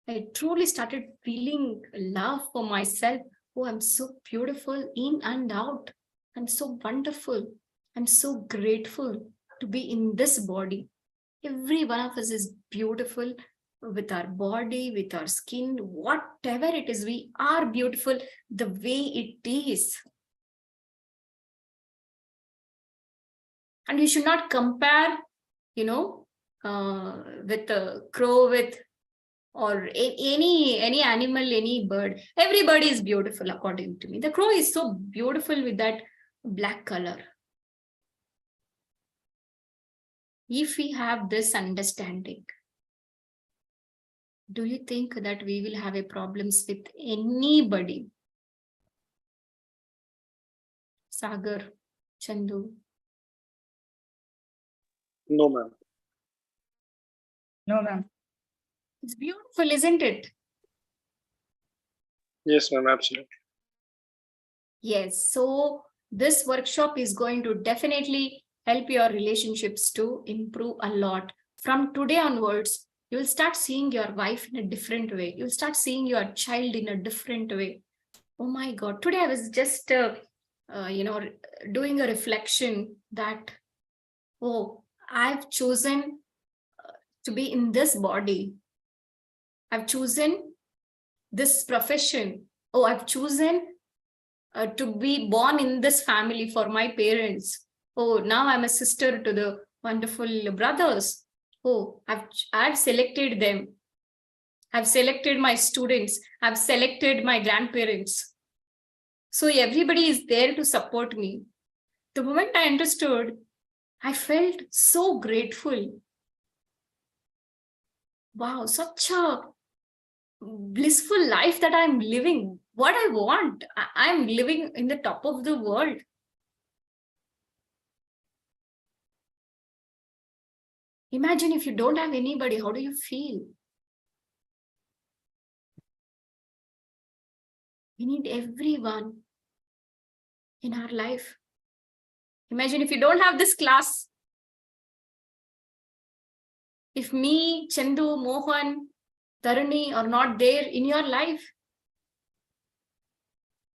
I truly started feeling love for myself. Oh, I'm so beautiful in and out. I'm so wonderful. I'm so grateful to be in this body. Every one of us is beautiful with our body, with our skin, whatever it is, we are beautiful the way it is. And you should not compare, with a crow, or any animal, any bird. Everybody is beautiful according to me. The crow is so beautiful with that black color. If we have this understanding, do you think that we will have a problems with anybody? Sagar, Chandu? No, ma'am. No, ma'am. It's beautiful, isn't it? Yes, ma'am, absolutely. Yes. So this workshop is going to definitely help your relationships to improve a lot. From today onwards, you'll start seeing your wife in a different way. You'll start seeing your child in a different way. Oh my God. Today I was just, doing a reflection that, oh, I've chosen to be in this body. I've chosen this profession. Oh, I've chosen to be born in this family for my parents. Oh, now I'm a sister to the wonderful brothers. Oh, I've selected them. I've selected my students. I've selected my grandparents. So everybody is there to support me. The moment I understood, I felt so grateful. Wow, such a blissful life that I'm living. What I want. I'm living in the top of the world. Imagine if you don't have anybody, how do you feel? We need everyone in our life. Imagine if you don't have this class. If me, Chandu, Mohan, Tarani are not there in your life,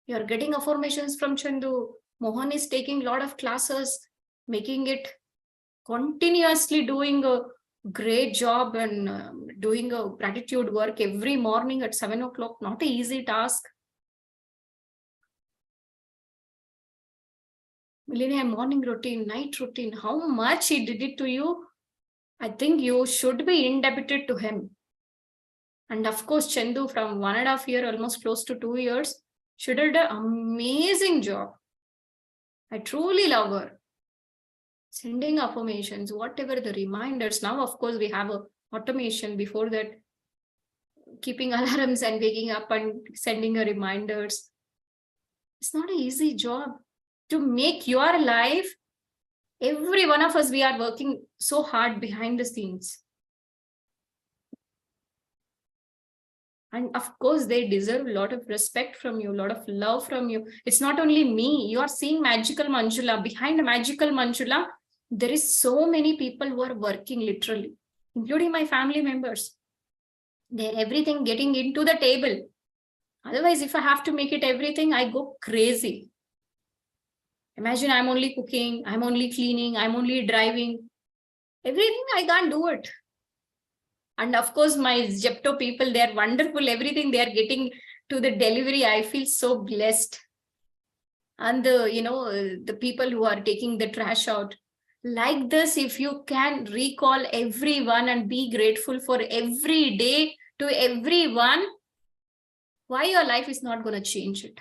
you're getting affirmations from Chandu. Mohan is taking a lot of classes, making it continuously, doing a great job and doing a gratitude work every morning at 7 o'clock. Not an easy task. Millennium morning routine, night routine, how much he did it to you? I think you should be indebted to him. And of course, Chandu from 1.5 years, almost close to 2 years, she did an amazing job. I truly love her. Sending affirmations, whatever the reminders. Now, of course, we have a automation. Before that, keeping alarms and waking up and sending her reminders. It's not an easy job. To make your life, every one of us, we are working so hard behind the scenes. And of course, they deserve a lot of respect from you, a lot of love from you. It's not only me. You are seeing Magical Manjula. Behind Magical Manjula, there is so many people who are working literally, including my family members. They're everything getting into the table. Otherwise, if I have to make it everything, I go crazy. Imagine I'm only cooking, I'm only cleaning, I'm only driving. Everything, I can't do it. And of course, my Zepto people, they're wonderful. Everything they are getting to the delivery, I feel so blessed. And the people who are taking the trash out. Like this, if you can recall everyone and be grateful for every day to everyone, why your life is not going to change it?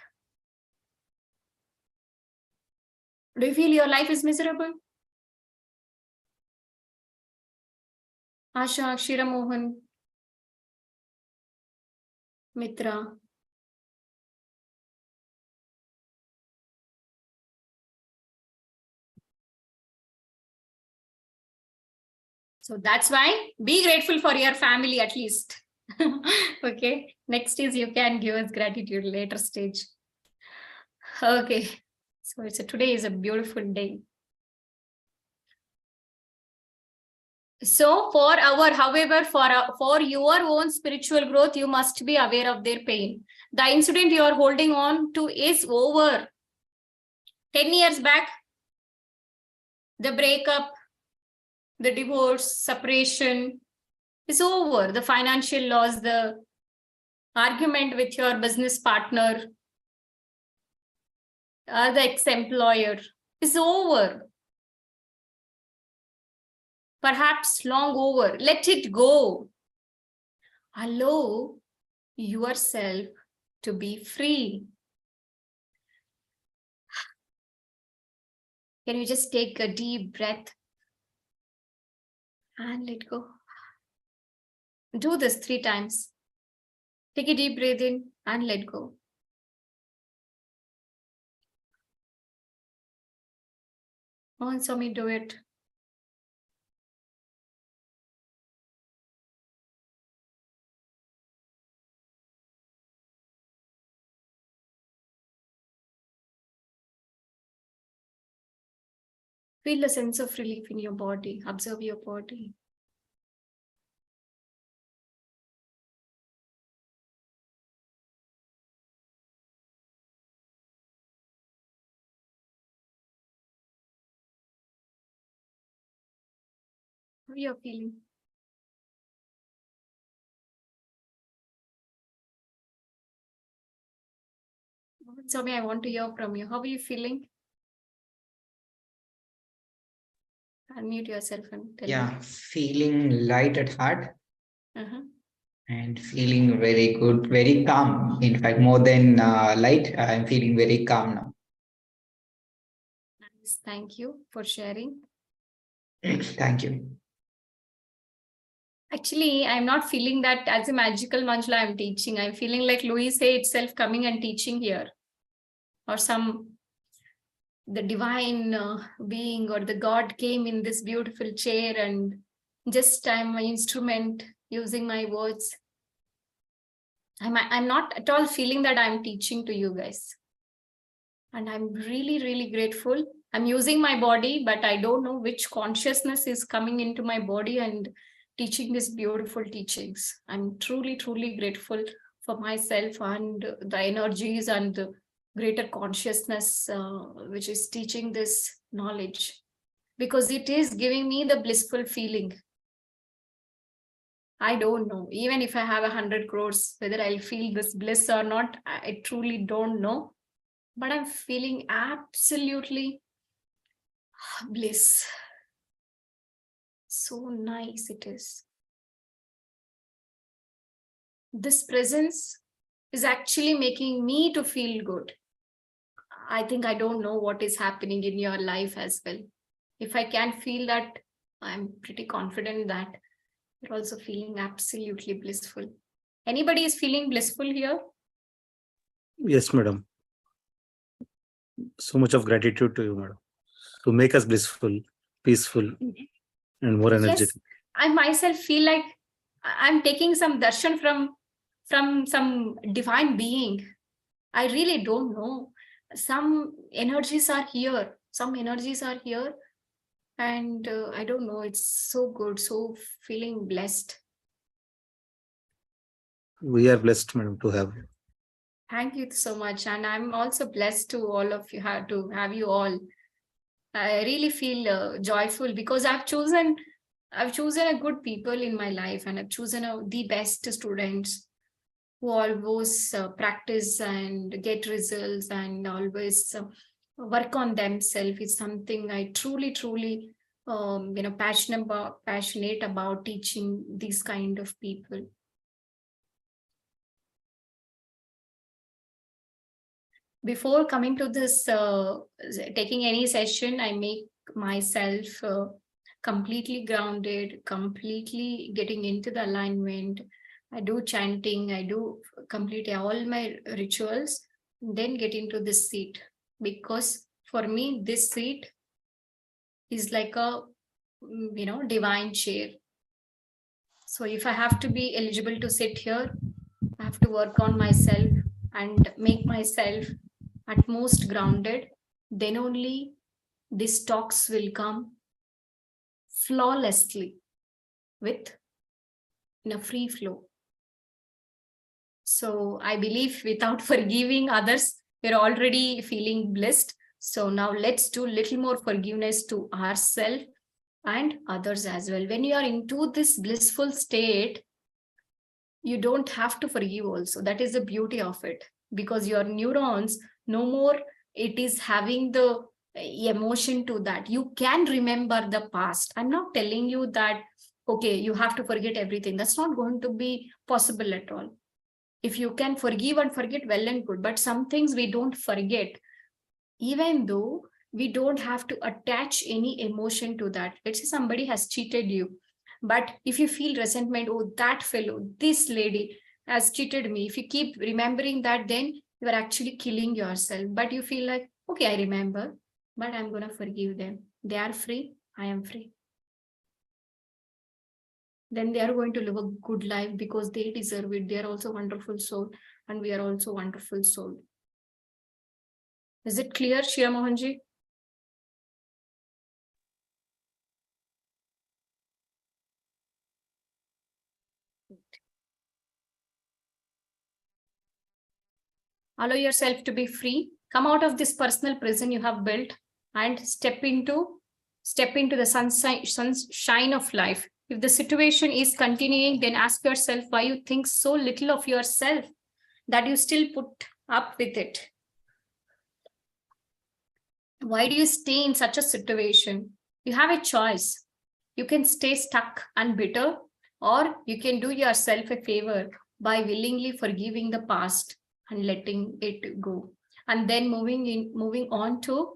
Do you feel your life is miserable? Asha, Shira Mohan, Mitra. So that's why be grateful for your family at least. Okay. Next is you can give us gratitude later stage. Okay. So today is a beautiful day. So however, for your own spiritual growth, you must be aware of their pain. The incident you are holding on to is over. 10 years back, the breakup, the divorce, separation is over. The financial loss, the argument with your business partner, the ex-employer is over. Perhaps long over. Let it go. Allow yourself to be free. Can you just take a deep breath and let go? Do this 3 times. Take a deep breath in and let go. Mohan Swami, do it. Feel a sense of relief in your body. Observe your body. How you're feeling? Swami, I want to hear from you. How are you feeling? Unmute yourself and tell Yeah, feeling light at heart. me. and feeling very good, very calm. In fact, more than light, I'm feeling very calm now. Nice. Thank you for sharing. Thank you. Actually, I'm not feeling that as a magical manjula I'm teaching. I'm feeling like Louis itself coming and teaching here, or the divine being or the God came in this beautiful chair and just I'm my instrument using my words. I'm not at all feeling that I'm teaching to you guys. And I'm really, really grateful. I'm using my body, but I don't know which consciousness is coming into my body and teaching these beautiful teachings. I'm truly, truly grateful for myself and the energies and the greater consciousness which is teaching this knowledge, because it is giving me the blissful feeling. I don't know, even if I have 100 crores, whether I'll feel this bliss or not, I truly don't know. But I'm feeling absolutely bliss. So nice it is. This presence is actually making me to feel good. I think I don't know what is happening in your life as well. If I can feel that, I'm pretty confident that you're also feeling absolutely blissful. Anybody is feeling blissful here? Yes, madam. So much of gratitude to you, madam, to make us blissful, peaceful, and more energetic. Yes, I myself feel like I'm taking some darshan from some divine being. I really don't know. Some energies are here. Some energies are here. And I don't know, it's so good, so feeling blessed. We are blessed, madam, to have you. Thank you so much. And I'm also blessed to all of you, to have you all. I really feel joyful because I've chosen a good people in my life, and I've chosen the best students who always practice and get results and always work on themselves. Is something I truly, truly, passionate about teaching these kind of people. Before coming to this, taking any session, I make myself completely grounded, completely getting into the alignment. I do chanting, I do complete all my rituals, then get into this seat. Because for me, this seat is like a, divine chair. So if I have to be eligible to sit here, I have to work on myself and make myself at most grounded. Then only these talks will come flawlessly in a free flow. So I believe without forgiving others, we're already feeling blessed. So now let's do little more forgiveness to ourselves and others as well. When you are into this blissful state, you don't have to forgive also. That is the beauty of it, because your neurons no more it is having the emotion to that. You can remember the past. I'm not telling you that, okay, you have to forget everything. That's not going to be possible at all. If you can forgive and forget, well and good. But some things we don't forget, even though we don't have to attach any emotion to that. Let's say somebody has cheated you. But if you feel resentment, oh, that fellow, this lady has cheated me. If you keep remembering that, then you are actually killing yourself. But you feel like, okay, I remember, but I'm going to forgive them. They are free. I am free. Then they are going to live a good life because they deserve it. They are also wonderful soul, and we are also wonderful soul. Is it clear, Shira Mohanji? Allow yourself to be free. Come out of this personal prison you have built and step into the sunshine of life. If the situation is continuing, then ask yourself why you think so little of yourself that you still put up with it. Why do you stay in such a situation? You have a choice. You can stay stuck and bitter, or you can do yourself a favor by willingly forgiving the past and letting it go, and then moving on to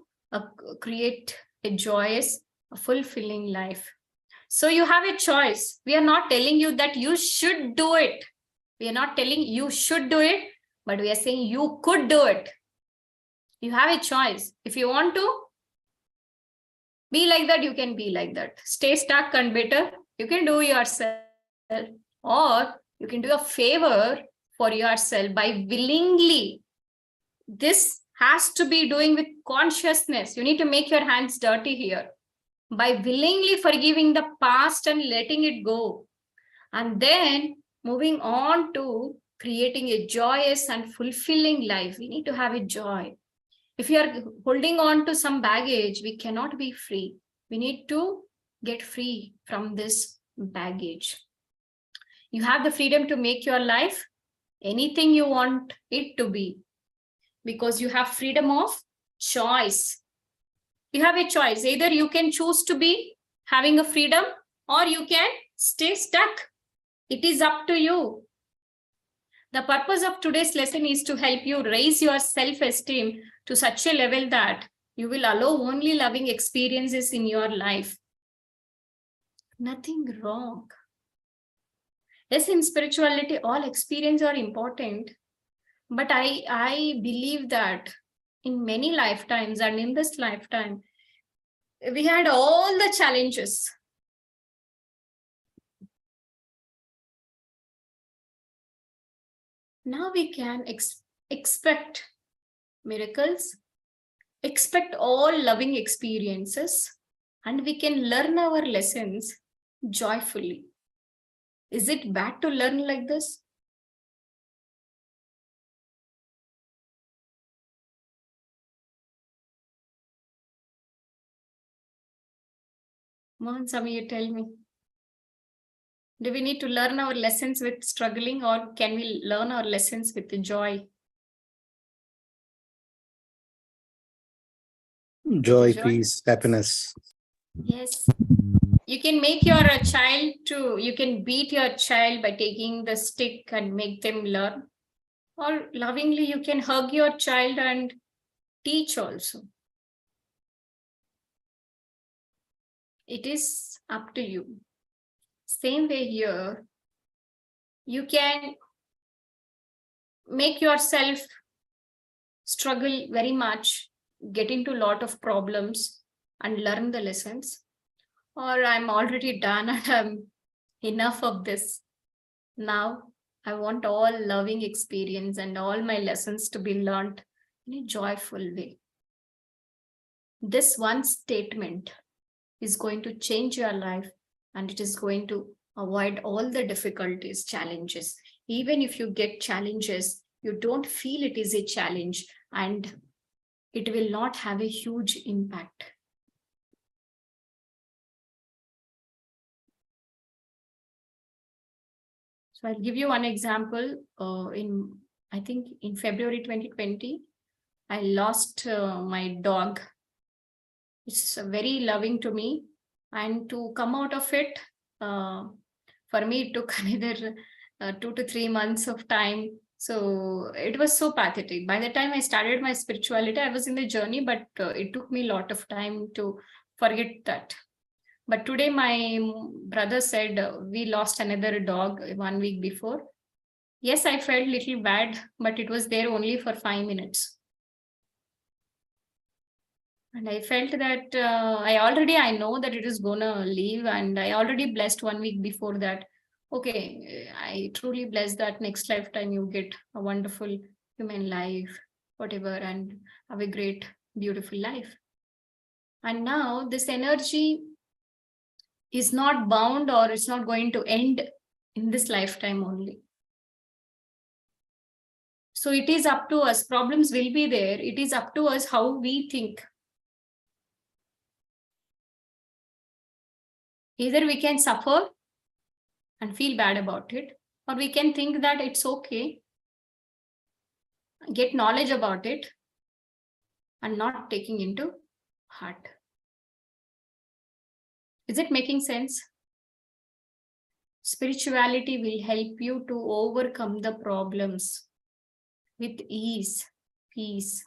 create a joyous, fulfilling life. So you have a choice. We are not telling you that you should do it. We are not telling you should do it, but we are saying you could do it. You have a choice. If you want to be like that, you can be like that. Stay stuck and bitter, you can do yourself. Or you can do a favor for yourself by willingly. This has to be doing with consciousness. You need to make your hands dirty here. By willingly forgiving the past and letting it go. And then moving on to creating a joyous and fulfilling life. We need to have a joy. If you are holding on to some baggage, we cannot be free. We need to get free from this baggage. You have the freedom to make your life anything you want it to be, because you have freedom of choice. You have a choice. Either you can choose to be having a freedom, or you can stay stuck. It is up to you. The purpose of today's lesson is to help you raise your self-esteem to such a level that you will allow only loving experiences in your life. Nothing wrong. Yes, in spirituality, all experiences are important. But I believe that in many lifetimes and in this lifetime, we had all the challenges. Now we can expect miracles, expect all loving experiences, and we can learn our lessons joyfully. Is it bad to learn like this? Mohan Swami, you tell me. Do we need to learn our lessons with struggling, or can we learn our lessons with joy? Joy, Joy. peace, happiness. Yes. You can make your child to, you can beat your child by taking the stick and make them learn. Or lovingly, you can hug your child and teach also. It is up to you. Same way here, you can make yourself struggle very much, get into a lot of problems and learn the lessons. Or I'm already done and I'm enough of this. Now I want all loving experience and all my lessons to be learned in a joyful way. This one statement is going to change your life, and it is going to avoid all the difficulties, challenges. Even if you get challenges, you don't feel it is a challenge, and it will not have a huge impact. So I'll give you one example. I think in February 2020, I lost my dog. It's very loving to me, and to come out of it, for me, it took another 2 to 3 months of time. So it was so pathetic. By the time I started my spirituality, I was in the journey, but it took me a lot of time to forget that. But today my brother said we lost another dog 1 week before. Yes, I felt a little bad, but it was there only for 5 minutes. And I felt that I know that it is gonna leave, and I already blessed 1 week before that. Okay, I truly bless that next lifetime you get a wonderful human life, whatever, and have a great, beautiful life. And now this energy is not bound, or it's not going to end in this lifetime only. So it is up to us. Problems will be there. It is up to us how we think. Either we can suffer and feel bad about it, or we can think that it's okay, get knowledge about it, and not taking into heart. Is it making sense? Spirituality will help you to overcome the problems with ease, peace.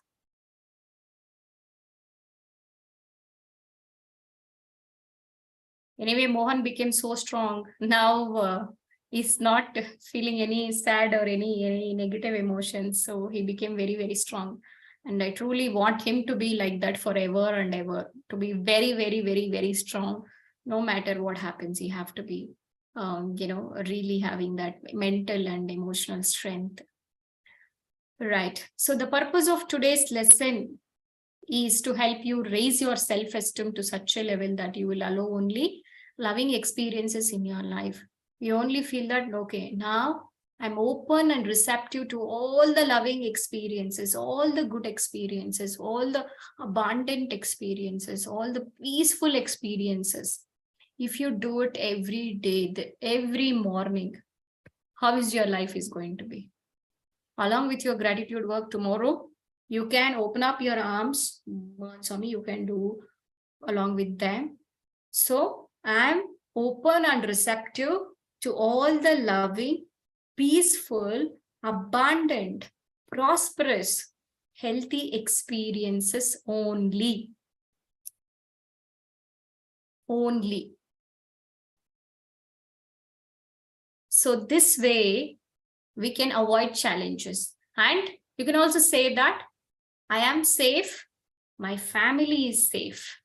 Anyway, Mohan became so strong. Now he's not feeling any sad or any negative emotions. So he became very, very strong. And I truly want him to be like that forever and ever, to be very, very, very, very strong. No matter what happens, you have to be, really having that mental and emotional strength. Right. So the purpose of today's lesson is to help you raise your self-esteem to such a level that you will allow only loving experiences in your life. You only feel that, okay, now I'm open and receptive to all the loving experiences, all the good experiences, all the abundant experiences, all the peaceful experiences. If you do it every day, every morning, how is your life is going to be? Along with your gratitude work tomorrow, you can open up your arms. Swami, you can do along with them. So I'm open and receptive to all the loving, peaceful, abundant, prosperous, healthy experiences only. Only. So this way, we can avoid challenges. And you can also say that I am safe, my family is safe.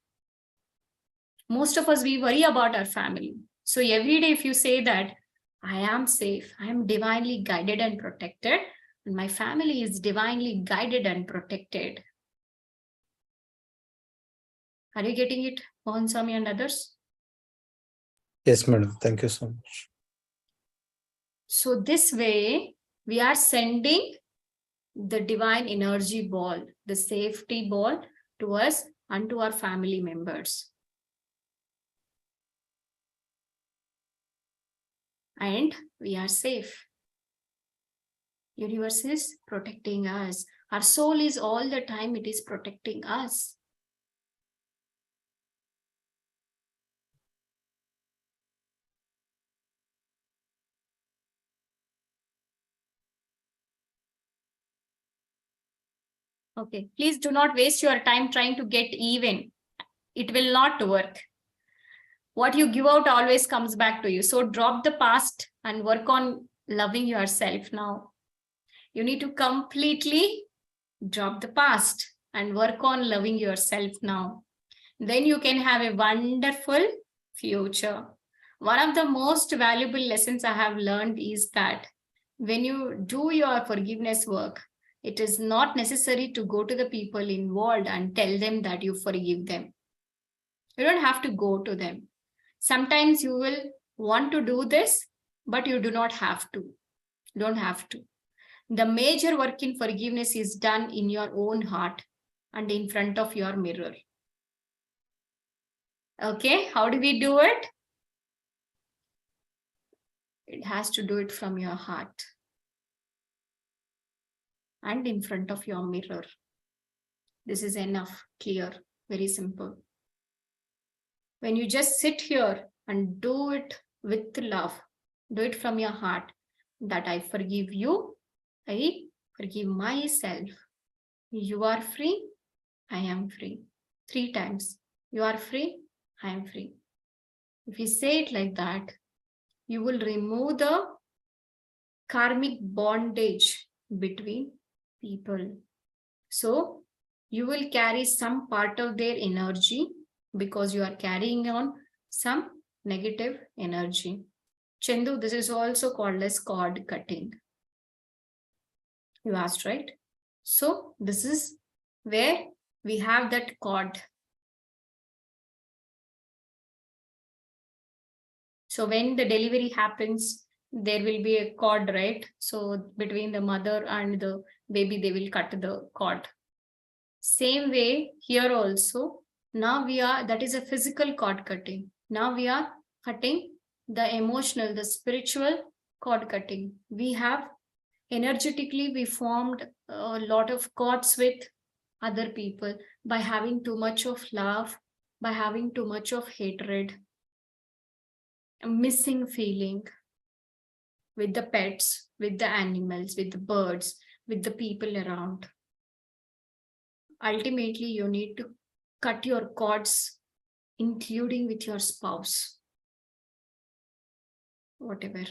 Most of us, we worry about our family. So every day, if you say that I am safe, I am divinely guided and protected, and my family is divinely guided and protected. Are you getting it, Mohan Swami and others? Yes, madam. Thank you so much. So this way, we are sending the divine energy ball, the safety ball to us and to our family members. And we are safe. Universe is protecting us. Our soul is all the time, it is protecting us. Okay, please do not waste your time trying to get even. It will not work. What you give out always comes back to you. So drop the past and work on loving yourself now. You need to completely drop the past and work on loving yourself now. Then you can have a wonderful future. One of the most valuable lessons I have learned is that when you do your forgiveness work, it is not necessary to go to the people involved and tell them that you forgive them. You don't have to go to them. Sometimes you will want to do this, but you do not have to. You don't have to. The major work in forgiveness is done in your own heart and in front of your mirror. Okay, how do we do it? It has to do it from your heart and in front of your mirror. This is enough, clear, very simple. When you just sit here and do it with love, do it from your heart, that I forgive you, I forgive myself. You are free, I am free. 3 times. You are free, I am free. If you say it like that, you will remove the karmic bondage between people. So you will carry some part of their energy because you are carrying on some negative energy. Chandu, this is also called as cord cutting. You asked, right? So this is where we have that cord. So when the delivery happens, there will be a cord, right? So between the mother and the baby, they will cut the cord. Same way here also, now we are, that is a physical cord cutting. Now we are cutting the emotional, the spiritual cord cutting. We have energetically, we formed a lot of cords with other people by having too much of love, by having too much of hatred, a missing feeling, with the pets, with the animals, with the birds, with the people around. Ultimately, you need to cut your cords, including with your spouse. Whatever.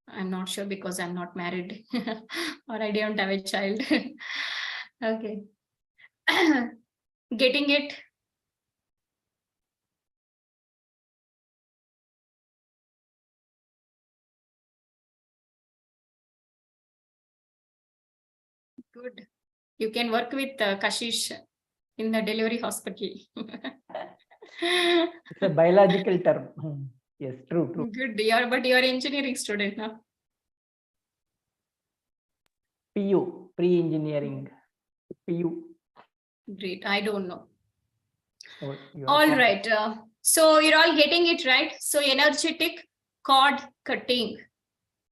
I'm not sure because I'm not married or I don't have a child. Okay. Getting it? Good. You can work with Kashish in the delivery hospital. It's a biological term. Yes, true, true. Good. But you're engineering student now. PU, pre-engineering. PU. Great. I don't know. Oh, you are All from- right. So you're all getting it right. So energetic cord cutting.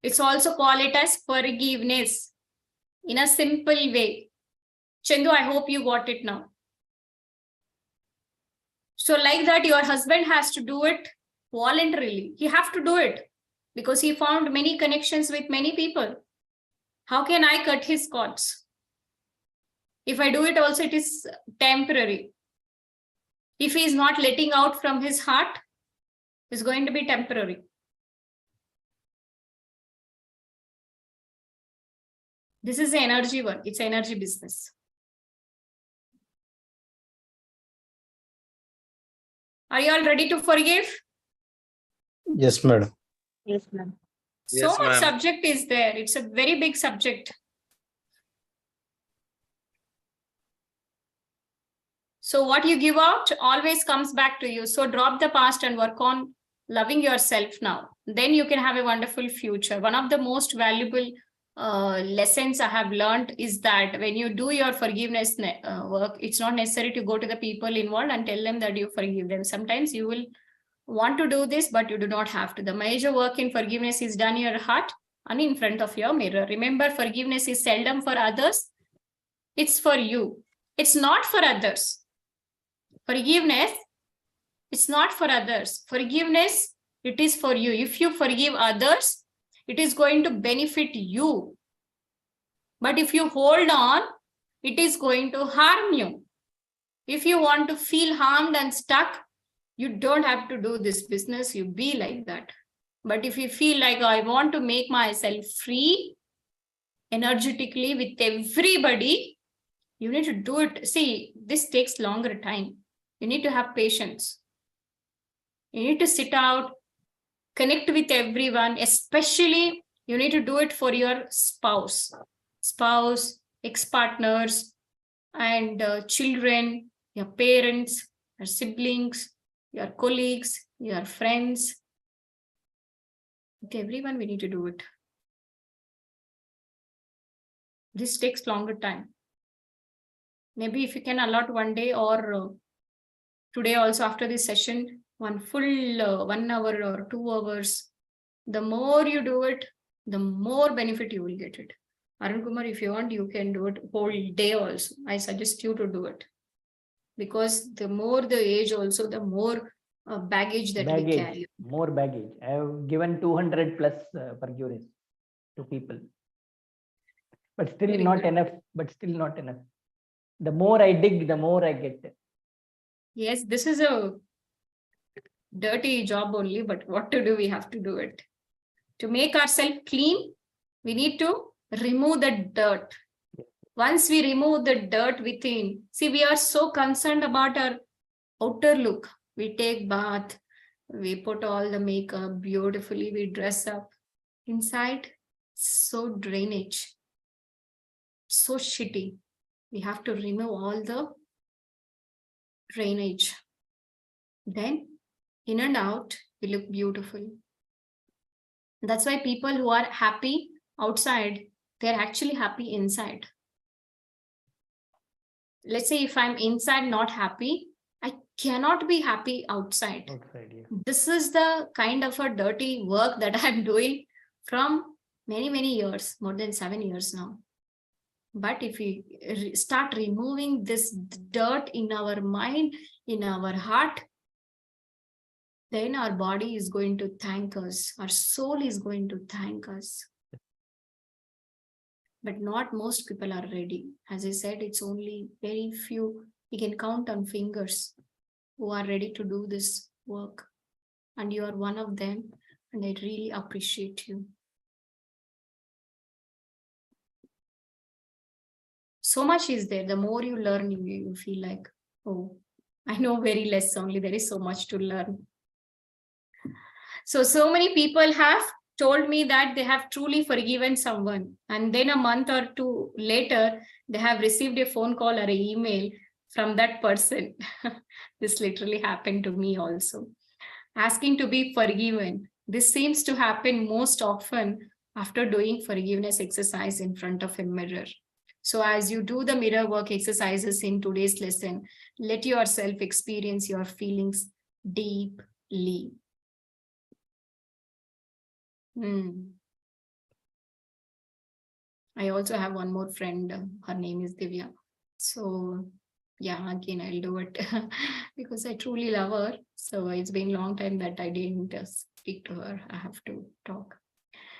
It's also call it as forgiveness in a simple way. Chandu, I hope you got it now. So like that, your husband has to do it voluntarily. He have to do it because he found many connections with many people. How can I cut his cords? If I do it also, it is temporary. If he is not letting out from his heart, it's going to be temporary. This is the energy one. It's energy business. Are you all ready to forgive? Yes, madam. Yes, ma'am. So Yes, much ma'am. subject is there. It's a very big subject. So what you give out always comes back to you. So drop the past and work on loving yourself now. Then you can have a wonderful future. One of the most valuable lessons I have learned is that when you do your forgiveness work, it's not necessary to go to the people involved and tell them that you forgive them. Sometimes you will want to do this, but you do not have to. The major work in forgiveness is done in your heart and in front of your mirror. Remember, forgiveness is seldom for others. It's for you. It's not for others. Forgiveness, it's not for others. Forgiveness, it is for you. If you forgive others, it is going to benefit you. But if you hold on, it is going to harm you. If you want to feel harmed and stuck, you don't have to do this business. You be like that. But if you feel like I want to make myself free energetically with everybody, you need to do it. See, this takes longer time. You need to have patience. You need to sit out, connect with everyone, especially you need to do it for your spouse, ex-partners, and children, your parents, your siblings, your colleagues, your friends. With everyone, we need to do it. This takes longer time. Maybe if you can allot one day or today also after this session, one full 1 hour or 2 hours, the more you do it, the more benefit you will get it. Arun Kumar, if you want, you can do it whole day also. I suggest you to do it. Because the more the age also, the more baggage that we carry. More baggage. I have given 200 plus forgiveness to people. But still Very not good. enough. But still not enough. The more I dig, the more I get. Yes, this is a dirty job only, but what to do? We have to do it. To make ourselves clean, we need to remove the dirt. Once we remove the dirt within, see, we are so concerned about our outer look. We take bath, we put all the makeup beautifully, we dress up. Inside, so drainage, so shitty. We have to remove all the drainage. Then, in and out, we look beautiful. That's why people who are happy outside, they're actually happy inside. Let's say if I'm inside not happy, I cannot be happy outside. Outside, yeah. This is the kind of a dirty work that I'm doing from many years, more than 7 years now. But if we start removing this dirt in our mind, in our heart, then our body is going to thank us. Our soul is going to thank us. but not most people are ready. As I said, it's only very few, you can count on fingers who are ready to do this work. And you are one of them, and I really appreciate you. So much is there. The more you learn, you feel like, oh, I know very less only. There is so much to learn. So many people have told me that they have truly forgiven someone. And then a month or two later, they have received a phone call or an email from that person. This literally happened to me also. Asking to be forgiven. This seems to happen most often after doing forgiveness exercise in front of a mirror. So as you do the mirror work exercises in today's lesson, let yourself experience your feelings deeply. I also have one more friend. Her name is Divya. So yeah, again, I'll do it because I truly love her. So it's been a long time that I didn't speak to her. I have to talk.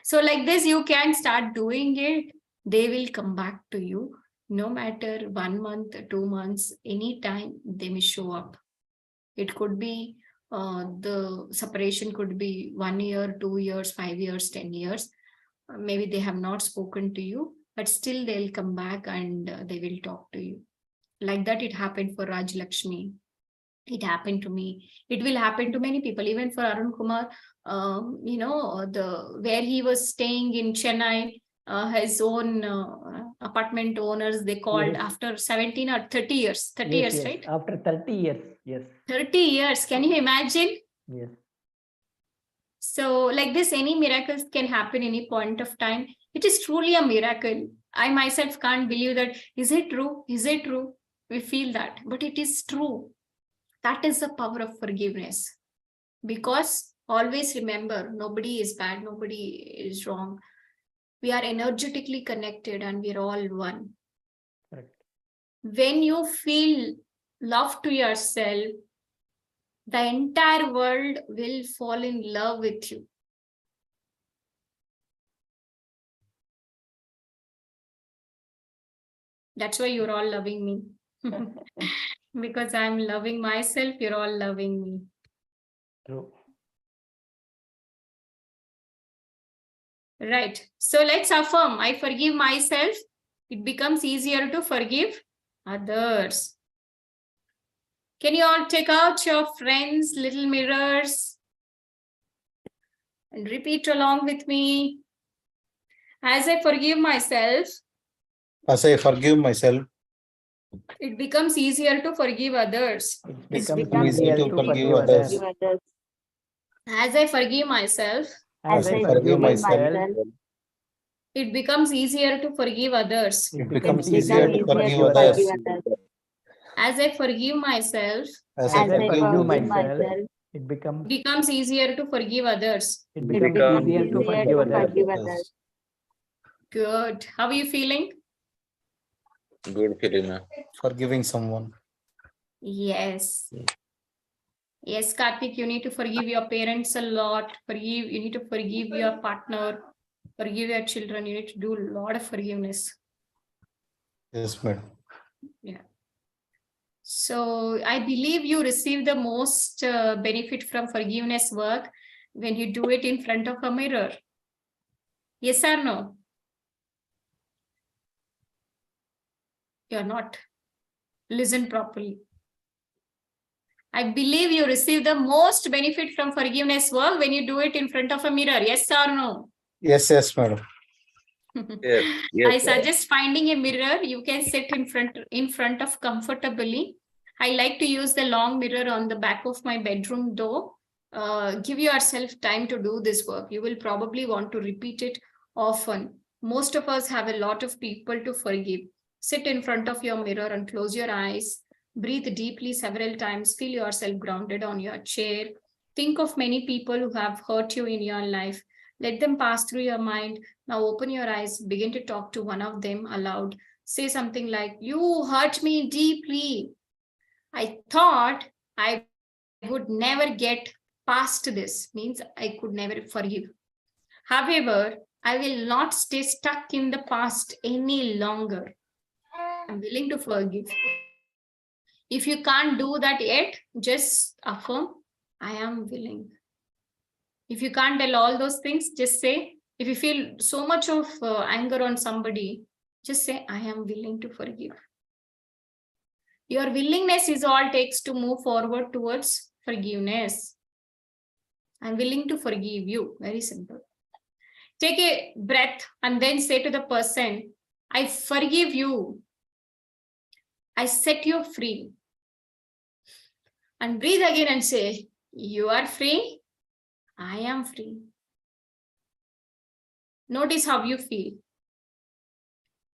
So like this, you can start doing it. They will come back to you. No matter 1 month, 2 months, anytime they may show up. It could be the separation could be 1 year, 2 years, 5 years, 10 years. Maybe they have not spoken to you, but still they'll come back and they will talk to you. Like that, it happened for Raj Lakshmi. It happened to me. It will happen to many people, even for Arun Kumar. Where he was staying in Chennai, his own apartment owners, they called Yes. after 17 or 30 years. 30 Yes, years, yes. right? After 30 years, yes, 30 years. Can you imagine? yes. So like this, any miracles can happen any point of time. It is truly a miracle. I myself can't believe that. Is it true? Is it true? We feel that, but it is true. That is the power of forgiveness. Because always remember, nobody is bad, nobody is wrong. We are energetically connected and we're all one. Correct. When you feel love to yourself, the entire world will fall in love with you. That's why you're all loving me. Because I'm loving myself, you're all loving me. True. Right. So let's affirm, I forgive myself. It becomes easier to forgive others. Can you all take out your friends' little mirrors and repeat along with me? As I forgive myself, As I forgive myself, it becomes easier to forgive others. It becomes becomes easier easier to to forgive forgive others. others. As I forgive myself, As I forgive myself, it becomes easier to forgive others. it becomes becomes easier to forgive others. As I forgive myself, As As I I forgive forgive myself, myself, it becomes easier to forgive others. easier to forgive others. Good. How are you feeling? Good feeling, ma'am. forgiving someone. Yes. Yes, Karthik, you need to forgive your parents a lot. You need to forgive your partner, forgive your children. You need to do a lot of forgiveness. Yes, madam. So I believe you receive the most benefit from forgiveness work when you do it in front of a mirror. Yes or no? You're not. Listen properly. I believe you receive the most benefit from forgiveness work when you do it in front of a mirror. Yes or no? Yes, madam. Yes, I suggest finding a mirror you can sit in front of comfortably. I like to use the long mirror on the back of my bedroom door. Give yourself time to do this work. You will probably want to repeat it often. Most of us have a lot of people to forgive. Sit in front of your mirror and close your eyes. Breathe deeply several times. Feel yourself grounded on your chair. Think of many people who have hurt you in your life. Let them pass through your mind. Now open your eyes. Begin to talk to one of them aloud. Say something like, "You hurt me deeply. I thought I would never get past this." Means I could never forgive. However, I will not stay stuck in the past any longer. I'm willing to forgive. If you can't do that yet, just affirm, I am willing. If you can't tell all those things, just say, if you feel so much of anger on somebody, just say, I am willing to forgive. Your willingness is all it takes to move forward towards forgiveness. I'm willing to forgive you. Very simple. Take a breath and then say to the person, I forgive you. I set you free. And breathe again and say, you are free. I am free. Notice how you feel.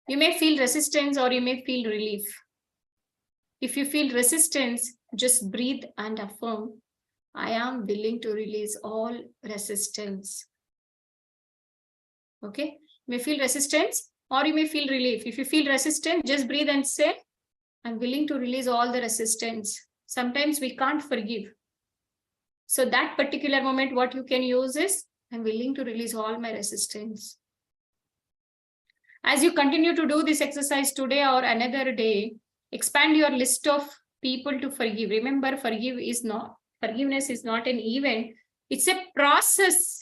You may feel resistance or you may feel relief. If you feel resistance, just breathe and affirm, I am willing to release all resistance. Okay? You may feel resistance or you may feel relief. If you feel resistance, just breathe and say, I'm willing to release all the resistance. Sometimes we can't forgive. So that particular moment, what you can use is, I'm willing to release all my resistance. As you continue to do this exercise today or another day, expand your list of people to forgive. Remember, forgiveness is not an event. It's a process.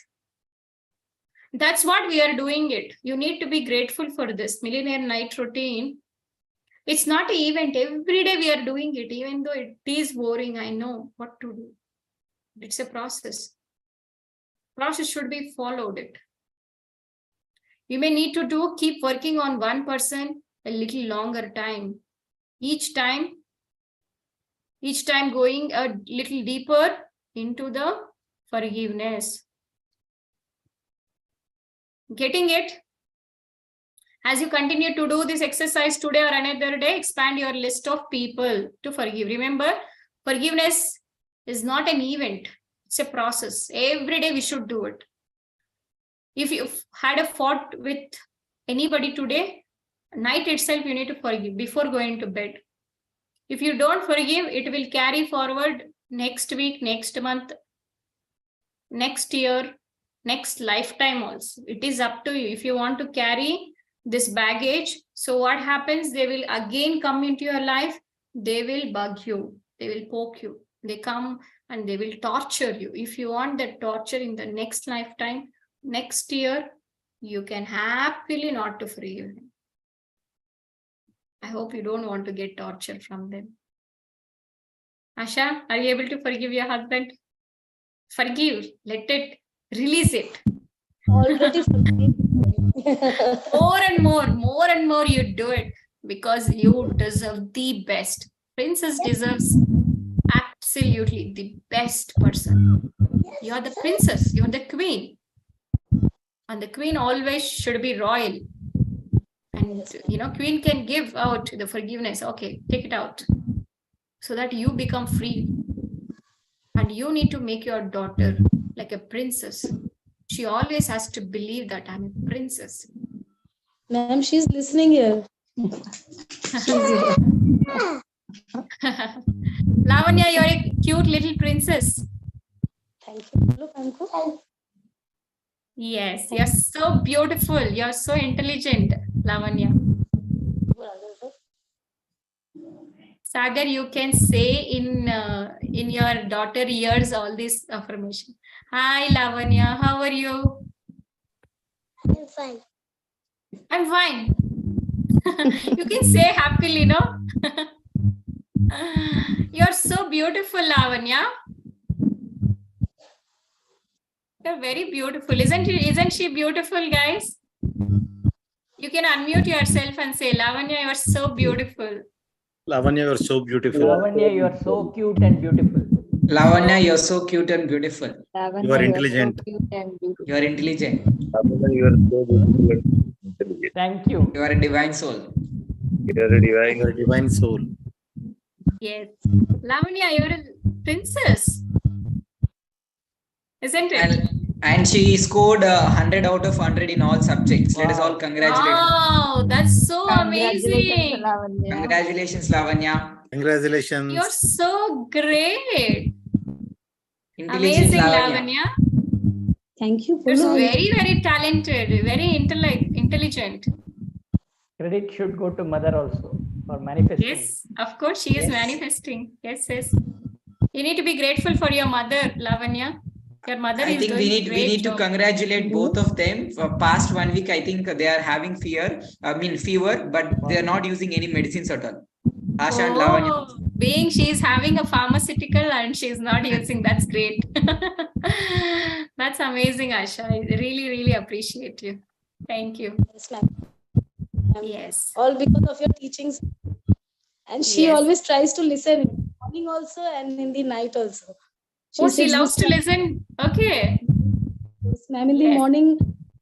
That's what we are doing it. You need to be grateful for this Millionaire Night routine. It's not an event. Every day we are doing it, even though it is boring. I know what to do. It's a process. Process should be followed it. You may need to keep working on one person a little longer time. Each time going a little deeper into the forgiveness. Getting it? As you continue to do this exercise today or another day, expand your list of people to forgive. Remember, forgiveness is not an event. It's a process. Every day we should do it. If you've had a fought with anybody today, night itself you need to forgive before going to bed. If you don't forgive, it will carry forward next week, next month, next year, next lifetime also. It is up to you if you want to carry this baggage. So what happens? They will again come into your life. They will bug you. They will poke you. They come and they will torture you. If you want that torture in the next lifetime, next year, you can happily not to forgive him. I hope you don't want to get tortured from them. Asha, are you able to forgive your husband? Forgive, let it, release it. Already forgiven. More and more you do it because you deserve the best. Princess deserves absolutely the best person. You are the princess, you are the queen. And the queen always should be royal. And queen can give out the forgiveness. Okay, take it out. So that you become free. And you need to make your daughter like a princess. She always has to believe that I'm a princess. Ma'am, she's listening here. Lavanya, you're a cute little princess. Thank you. Look, uncle. Yes, you're so beautiful. You're so intelligent, Lavanya. Sagar, you can say in your daughter ears all this affirmation. Hi, Lavanya. How are you? I'm fine. I'm fine. You can say happily, no? You're so beautiful, Lavanya. You're very beautiful. Isn't she beautiful, guys? You can unmute yourself and say, Lavanya, you're so beautiful. Lavanya, you're so beautiful. Lavanya, you are so cute and beautiful. Lavanya, you're so cute and beautiful. You are intelligent. You are intelligent. You are so beautiful and intelligent. Thank you. You are a divine soul. You are a divine. You're a divine soul. Yes. Lavanya, you're a princess. Isn't it? And she scored 100 out of 100 in all subjects. Let us all congratulate her. Wow, that's so amazing. Congratulations, Lavanya. Congratulations. You're so great. Intelligent Amazing, Lavanya. Lavanya. Thank you. She's Pulu. very, very talented, very intelligent. Credit should go to mother also for manifesting. Yes, of course, she is Yes. manifesting. Yes, yes. You need to be grateful for your mother, Lavanya. Your mother I is think doing we great need to job. congratulate both of them. For past 1 week, I think they are having fever, but they are not using any medicines at all. Asha and Lavanya. Oh, being she's having a pharmaceutical and she's not using, that's great. That's amazing, Asha. I really, really appreciate you. Thank you. Yes, ma'am. Yes. All because of your teachings. And she Yes. always tries to listen in the morning also and in the night also. Oh, she sits loves to beside- listen. Okay. Yes, ma'am. In the Yes. morning,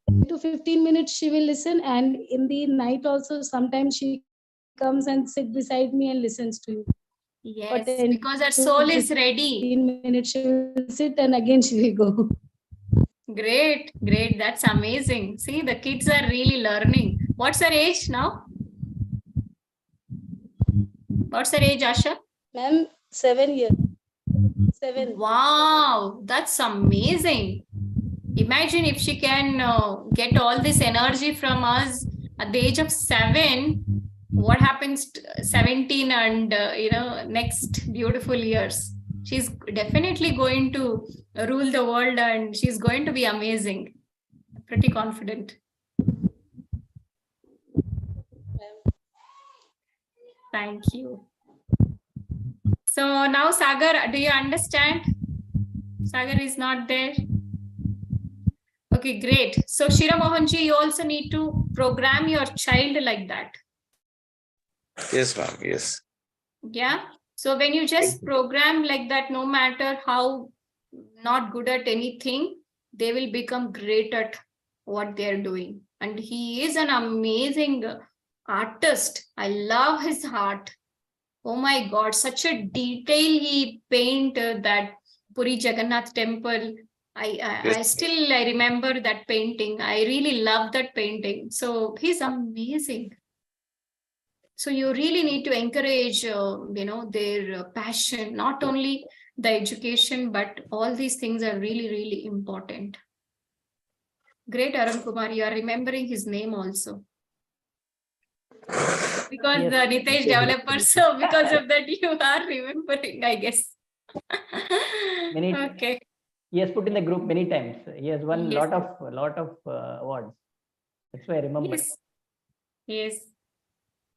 10 to 15 minutes, she will listen. And in the night also, sometimes she comes and sit beside me and listens to you. Yes, 10 because her to soul is ready. 15 minutes, she will sit and again she will go. Great, great. That's amazing. See, the kids are really learning. What's her age now? What's her age, Asha? Ma'am, 7 years. 7. Wow, that's amazing. Imagine if she can get all this energy from us at the age of 7. What happens to 17 and next beautiful years? She's definitely going to rule the world and she's going to be amazing. Pretty confident. Thank you. So now Sagar, do you understand? Sagar is not there. Okay, great. So Shira Mohanji, you also need to program your child like that. Yes, ma'am. Yes. Yeah. So when you just program like that, no matter how not good at anything, they will become great at what they're doing. And he is an amazing artist. I love his art. Oh my God, such a detail he paint that Puri Jagannath temple. I still remember that painting. I really love that painting. So he's amazing. So you really need to encourage, their passion, not only the education, but all these things are really, really important. Great, Arun Kumar, you are remembering his name also. Because Yes. the Nitesh developer, so because of that you are remembering, I guess. Many- Okay. He has put in the group many times. He has won Yes. lot of awards. That's why I remember. Yes. Yes.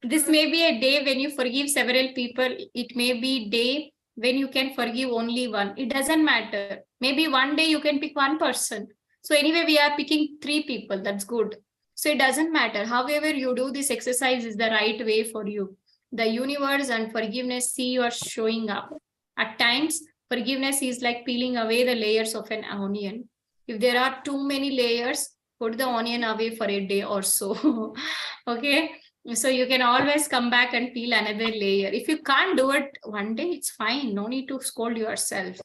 This may be a day when you forgive several people. It may be day when you can forgive only one. It doesn't matter. Maybe one day you can pick one person. So anyway, we are picking 3 people. That's good. So it doesn't matter. However you do this exercise is the right way for you. The universe and forgiveness see you are showing up. At times, forgiveness is like peeling away the layers of an onion. If there are too many layers, put the onion away for a day or so. Okay. So you can always come back and peel another layer. If you can't do it one day, it's fine. No need to scold yourself.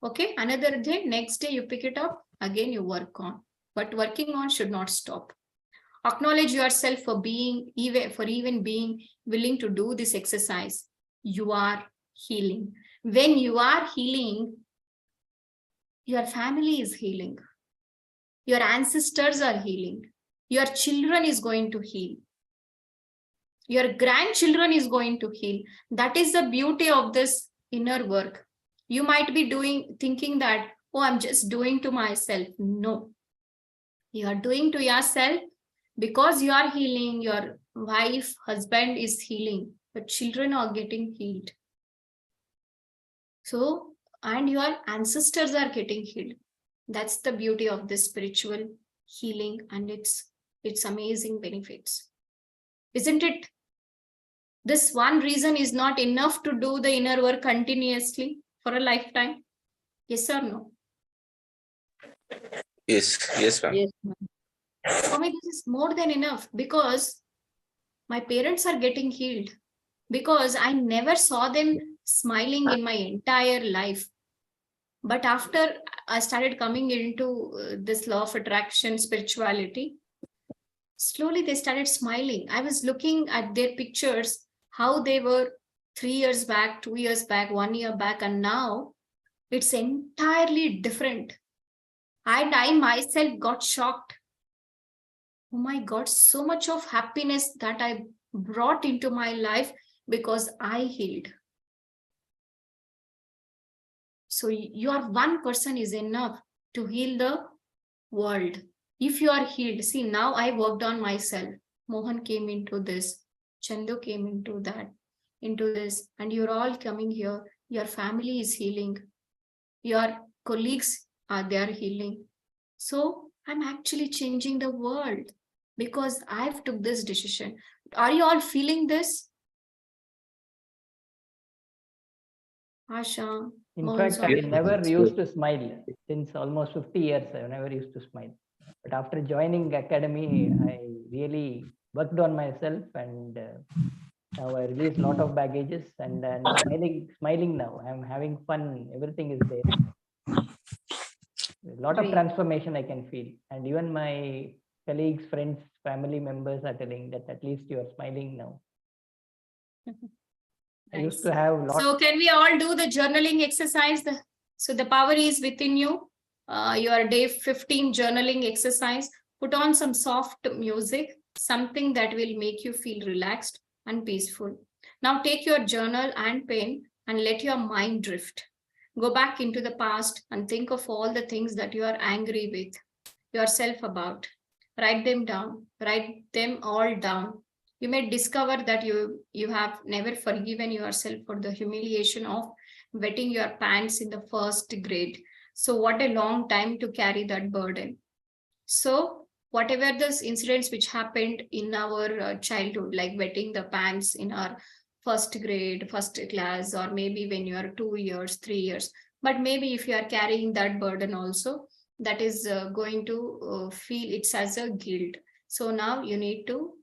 Okay. Another day, next day you pick it up. Again, you work on. But working on should not stop. Acknowledge yourself for even being willing to do this exercise. You are healing. When you are healing, your family is healing. Your ancestors are healing. Your children is going to heal. Your grandchildren is going to heal. That is the beauty of this inner work. You might be thinking that, oh, I'm just doing to myself. No. You are doing to yourself because you are healing. Your wife, husband is healing. Your children are getting healed. So, and your ancestors are getting healed. That's the beauty of this spiritual healing and its amazing benefits. Isn't it? This one reason is not enough to do the inner work continuously for a lifetime. Yes or no? Yes. Yes, ma'am. Yes. For me, this is more than enough because my parents are getting healed because I never saw them smiling in my entire life. But after I started coming into this law of attraction, spirituality, slowly they started smiling. I was looking at their pictures, how they were 3 years back, 2 years back, 1 year back, and now it's entirely different. And I myself got shocked. Oh my God, so much of happiness that I brought into my life because I healed. So your one person is enough to heal the world. If you are healed, see, now I worked on myself. Mohan came into this, Chandu came into that, into this, and you're all coming here. Your family is healing. Your colleagues are there healing. So I'm actually changing the world because I've took this decision. Are you all feeling this? Asha, In Mohan, fact, I sorry. never used to smile. Since almost 50 years, I never used to smile. But after joining academy, I really worked on myself, and now I release a lot of baggages, and I'm smiling now. I'm having fun. Everything is there. A lot of Great. transformation I can feel, and even my colleagues, friends, family members are telling that at least you are smiling now. I used to have a lot. So can we all do the journaling exercise? So the power is within you. Your day 15 journaling exercise. Put on some soft music, something that will make you feel relaxed and peaceful. Now take your journal and pen and let your mind drift. Go back into the past and think of all the things that you are angry with yourself about. Write them down. Write them all down. You may discover that you have never forgiven yourself for the humiliation of wetting your pants in the first grade. So what a long time to carry that burden. So whatever those incidents which happened in our childhood, like wetting the pants in our first grade, first class, or maybe when you are 2 years, 3 years, but maybe if you are carrying that burden also, that is going to feel it's as a guilt. So now you need to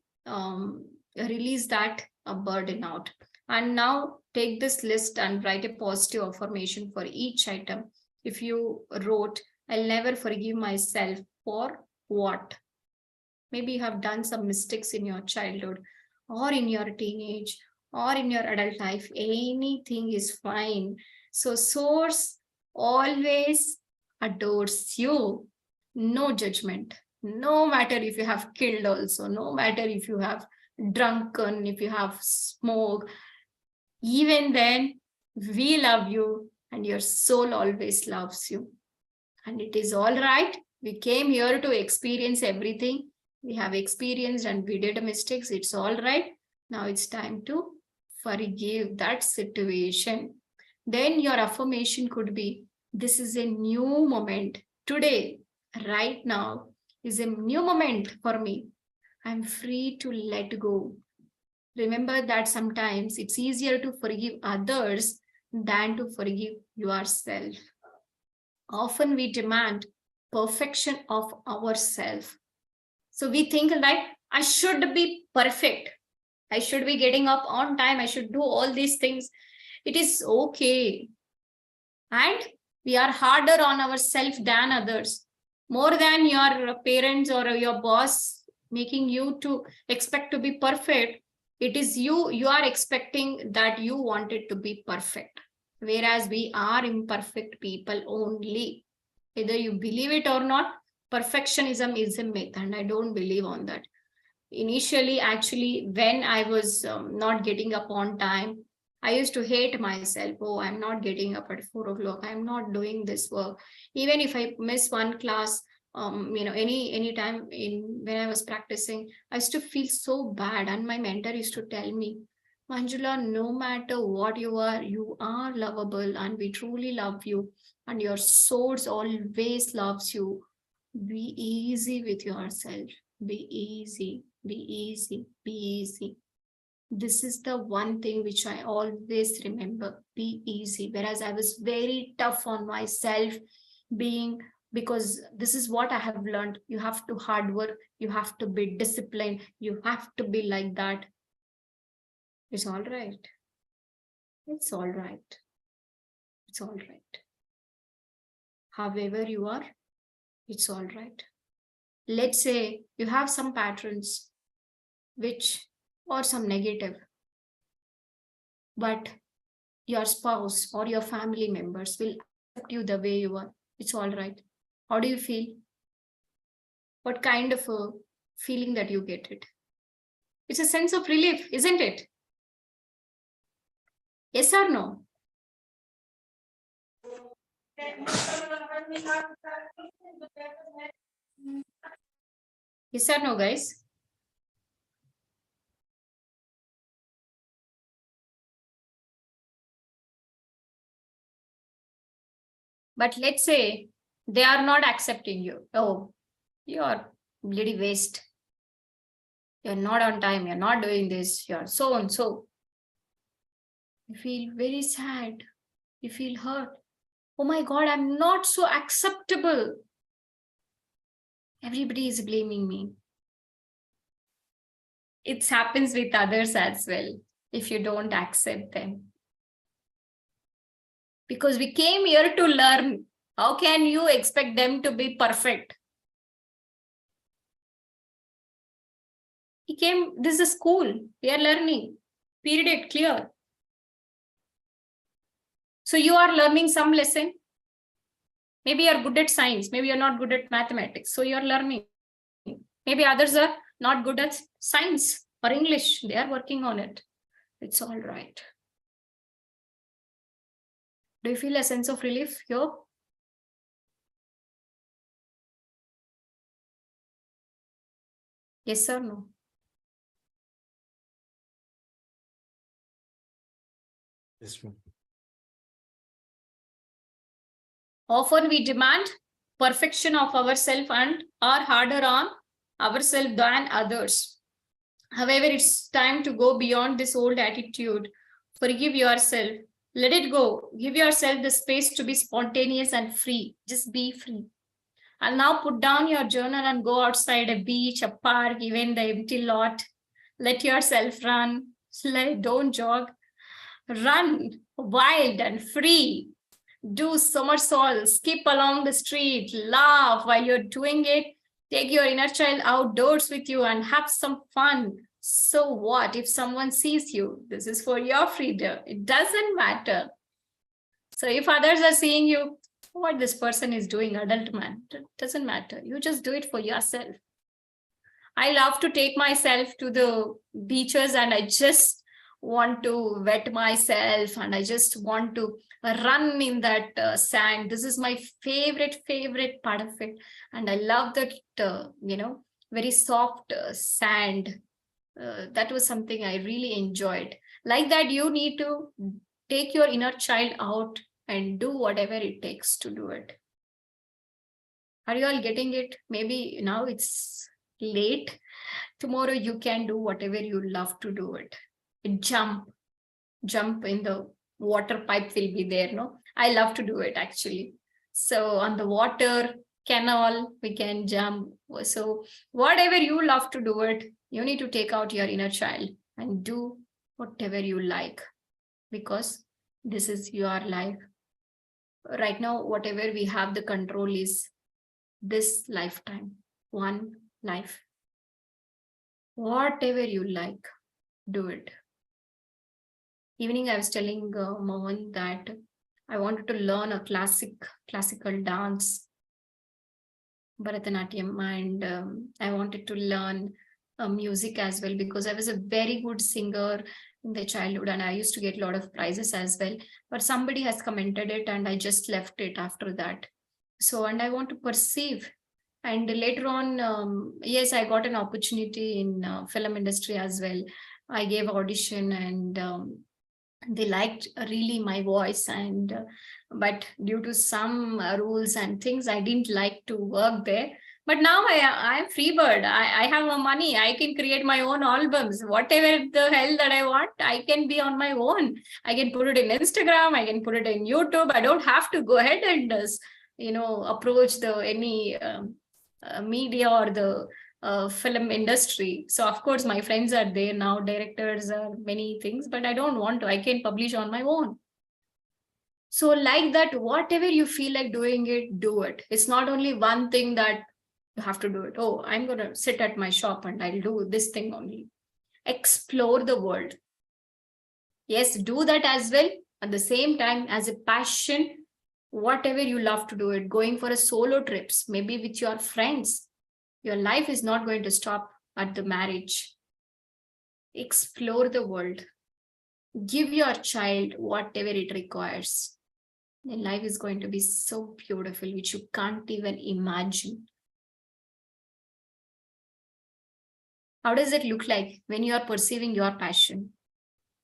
release that burden out. And now take this list and write a positive affirmation for each item. If you wrote, I'll never forgive myself for what? Maybe you have done some mistakes in your childhood or in your teenage or in your adult life. Anything is fine. So source always adores you. No judgment. No matter if you have killed also, no matter if you have drunken, if you have smoked, even then we love you and your soul always loves you. And it is all right. We came here to experience everything. We have experienced and we did mistakes. It's all right. Now it's time to forgive that situation. Then your affirmation could be, this is a new moment. Today, right now, is a new moment for me. I'm free to let go. Remember that sometimes it's easier to forgive others than to forgive yourself. Often we demand perfection of ourselves. So we think like, I should be perfect. I should be getting up on time. I should do all these things. It is okay. And we are harder on ourselves than others. More than your parents or your boss making you to expect to be perfect. It is you are expecting that you want it to be perfect. Whereas we are imperfect people only. Either you believe it or not, perfectionism is a myth, and I don't believe on that. Initially, actually, when I was not getting up on time, I used to hate myself. Oh, I'm not getting up at 4 o'clock. I'm not doing this work. Even if I miss one class, any time when I was practicing, I used to feel so bad. And my mentor used to tell me, Manjula, no matter what you are lovable, and we truly love you, and your soul always loves you. Be easy with yourself. Be easy, be easy, be easy. This is the one thing which I always remember. Be easy. Whereas I was very tough on myself, because this is what I have learned. You have to hard work. You have to be disciplined. You have to be like that. It's all right. It's all right. It's all right. However you are, it's all right. Let's say you have some patterns or some negative, but your spouse or your family members will accept you the way you are. It's all right. How do you feel? What kind of a feeling that you get it? It's a sense of relief, isn't it? Yes or no? Yes or no, guys? But let's say they are not accepting you. Oh, you are bloody waste. You're not on time. You're not doing this. You're so and so. You feel very sad. You feel hurt. Oh my God, I'm not so acceptable. Everybody is blaming me. It happens with others as well if you don't accept them. Because we came here to learn. How can you expect them to be perfect? This is school. We are learning. Period, clear. So you are learning some lesson. Maybe you're good at science. Maybe you're not good at mathematics. So you're learning. Maybe others are not good at science or English. They are working on it. It's all right. Do you feel a sense of relief here? Yes or no? Yes, ma'am. Often we demand perfection of ourselves and are harder on ourselves than others. However, it's time to go beyond this old attitude. Forgive yourself. Let it go. Give yourself the space to be spontaneous and free. Just be free. And now put down your journal and go outside a beach, a park, even the empty lot. Let yourself run. Don't jog. Run wild and free. Do somersaults, skip along the street, laugh while you're doing it. Take your inner child outdoors with you and have some fun. So what if someone sees you? This is for your freedom. It doesn't matter. So if others are seeing you, what this person is doing, adult man, it doesn't matter. You just do it for yourself. I love to take myself to the beaches and I just want to wet myself and I just want to run in that sand. This is my favorite part of it. And I love that, very soft sand. That was something I really enjoyed. Like that, you need to take your inner child out and do whatever it takes to do it. Are you all getting it? Maybe now it's late. Tomorrow you can do whatever you love to do it. Jump in the water pipe will be there. No, I love to do it actually. So on the water canal, we can jump. So whatever you love to do it, you need to take out your inner child and do whatever you like, because this is your life. Right now, whatever we have the control is this lifetime, one life. Whatever you like, do it. Evening, I was telling Mohan that I wanted to learn a classical dance, Bharatanatyam, and I wanted to learn music as well, because I was a very good singer in the childhood and I used to get a lot of prizes as well. But somebody has commented it and I just left it after that. So, and I want to perceive. And later on, yes, I got an opportunity in film industry as well. I gave audition and they liked really my voice, and but due to some rules and things, I didn't like to work there. But now I'm free bird. I have money. I can create my own albums. Whatever the hell that I want, I can be on my own. I can put it in Instagram. I can put it in YouTube. I don't have to go ahead and approach any media or the film industry. So of course my friends are there now, directors are many things, but I don't want to. I can publish on my own. So like that, whatever you feel like doing it, do it. It's not only one thing that you have to do it. Oh, I'm going to sit at my shop and I'll do this thing only. Explore the world. Yes, do that as well. At the same time, as a passion, whatever you love to do it, going for a solo trips, maybe with your friends. Your life is not going to stop at the marriage. Explore the world. Give your child whatever it requires. Then life is going to be so beautiful, which you can't even imagine. How does it look like when you are perceiving your passion?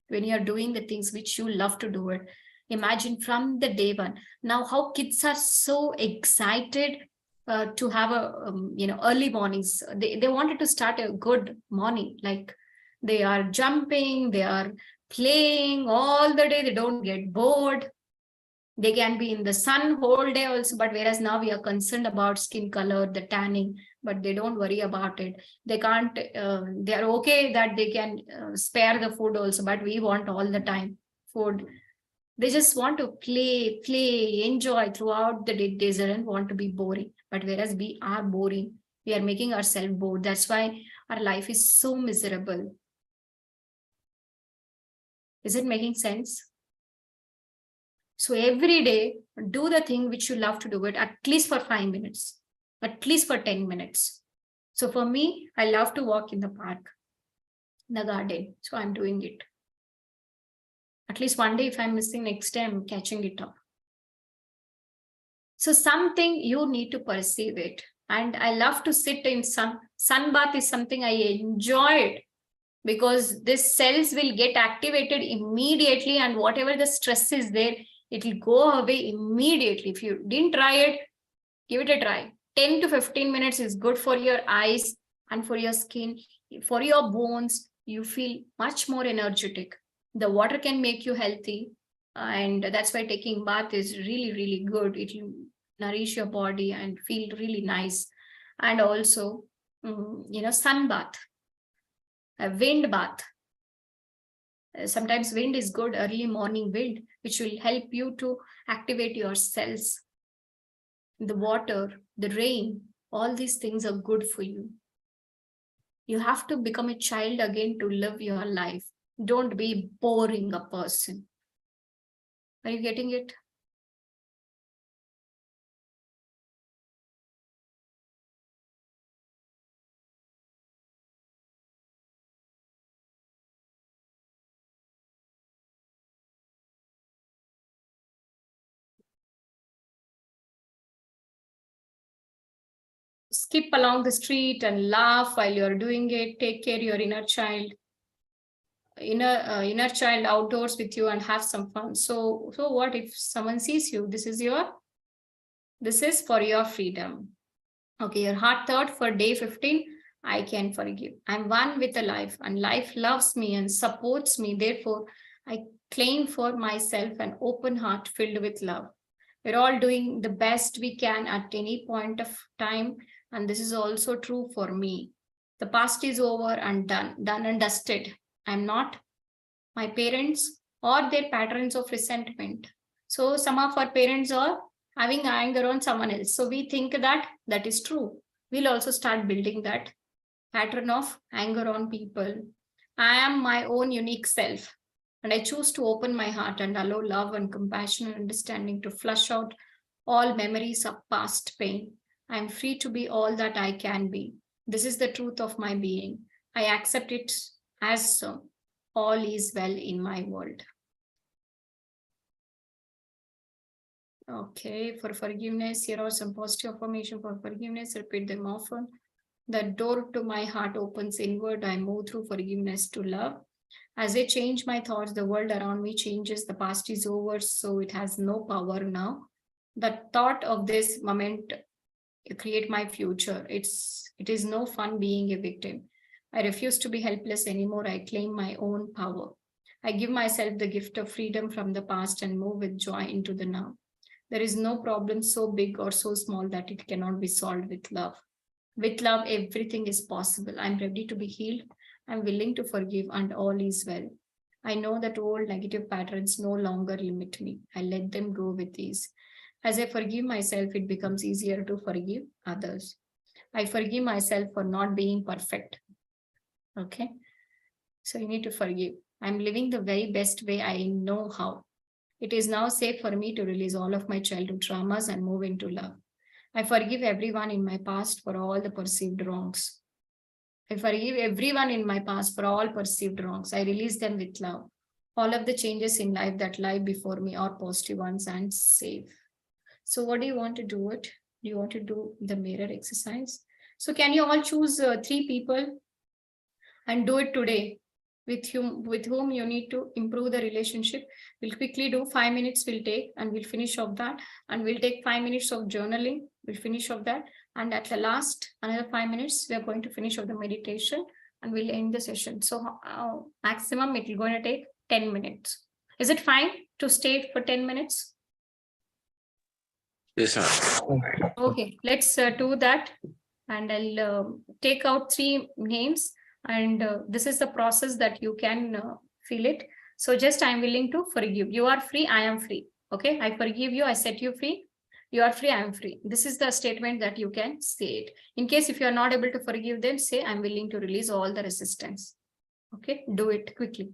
When you are doing the things which you love to do it? Imagine from the day one. Now, how kids are so excited to have a early mornings. They wanted to start a good morning, like they are jumping, they are playing all the day. They don't get bored. They can be in the sun whole day also, but whereas now we are concerned about skin color, the tanning, but they don't worry about it. They can't, they are okay that they can spare the food also, but we want all the time food. They just want to play, enjoy throughout the day. They don't want to be boring, but whereas we are boring, we are making ourselves bored. That's why our life is so miserable. Is it making sense? So every day, do the thing which you love to do it, at least for 5 minutes, at least for 10 minutes. So for me, I love to walk in the park, in the garden. So I'm doing it. At least one day, if I'm missing, next day I'm catching it up. So something you need to perceive it. And I love to sit in sun. Sun bath is something I enjoyed, because these cells will get activated immediately, and whatever the stress is there, it will go away immediately. If you didn't try it, give it a try. 10 to 15 minutes is good for your eyes and for your skin, for your bones. You feel much more energetic. The water can make you healthy, and that's why taking bath is really, really good. It will nourish your body and feel really nice. And also, sun bath, a wind bath. Sometimes wind is good, early morning wind, which will help you to activate your cells. The water, the rain, all these things are good for you. You have to become a child again to live your life. Don't be boring a person. Are you getting it? Skip along the street and laugh while you're doing it. Take care of your inner child. Inner child outdoors with you and have some fun. So what if someone sees you? This is for your freedom. Okay, your heart thought for day 15, I can forgive. I'm one with the life, and life loves me and supports me. Therefore, I claim for myself an open heart filled with love. We're all doing the best we can at any point of time, and this is also true for me. The past is over and done and dusted. I'm not my parents or their patterns of resentment. So some of our parents are having anger on someone else. So we think that that is true. We'll also start building that pattern of anger on people. I am my own unique self, and I choose to open my heart and allow love and compassion and understanding to flush out all memories of past pain. I'm free to be all that I can be. This is the truth of my being. I accept it as so. All is well in my world. Okay, for forgiveness, here are some positive affirmation for forgiveness. Repeat them often. The door to my heart opens inward. I move through forgiveness to love. As I change my thoughts, the world around me changes. The past is over, so it has no power now. The thought of this moment create my future. It is no fun being a victim. I refuse to be helpless anymore. I claim my own power. I give myself the gift of freedom from the past and move with joy into the now. There is no problem so big or so small that it cannot be solved with love. With love, everything is possible. I'm ready to be healed. I'm willing to forgive, and all is well. I know that old negative patterns no longer limit me. I let them go with ease. As I forgive myself, it becomes easier to forgive others. I forgive myself for not being perfect. Okay. So you need to forgive. I'm living the very best way I know how. It is now safe for me to release all of my childhood traumas and move into love. I forgive everyone in my past for all the perceived wrongs. I forgive everyone in my past for all perceived wrongs. I release them with love. All of the changes in life that lie before me are positive ones and safe. So what do you want to do it? Do you want to do the mirror exercise? So can you all choose 3 people and do it today with whom you need to improve the relationship? We'll quickly do 5 minutes we'll take and we'll finish off that, and we'll take 5 minutes of journaling. We'll finish off that, and at the last another 5 minutes we are going to finish off the meditation and we'll end the session. So maximum it will going to take 10 minutes. Is it fine to stay for 10 minutes? Yes, ma'am. Okay, let's do that, and I'll take out 3 names, and this is the process that you can feel it. So just I'm willing to forgive. You are free, I am free. Okay, I forgive you, I set you free. You are free, I am free. This is the statement that you can say it. In case if you are not able to forgive them, say I'm willing to release all the resistance. Okay, do it quickly.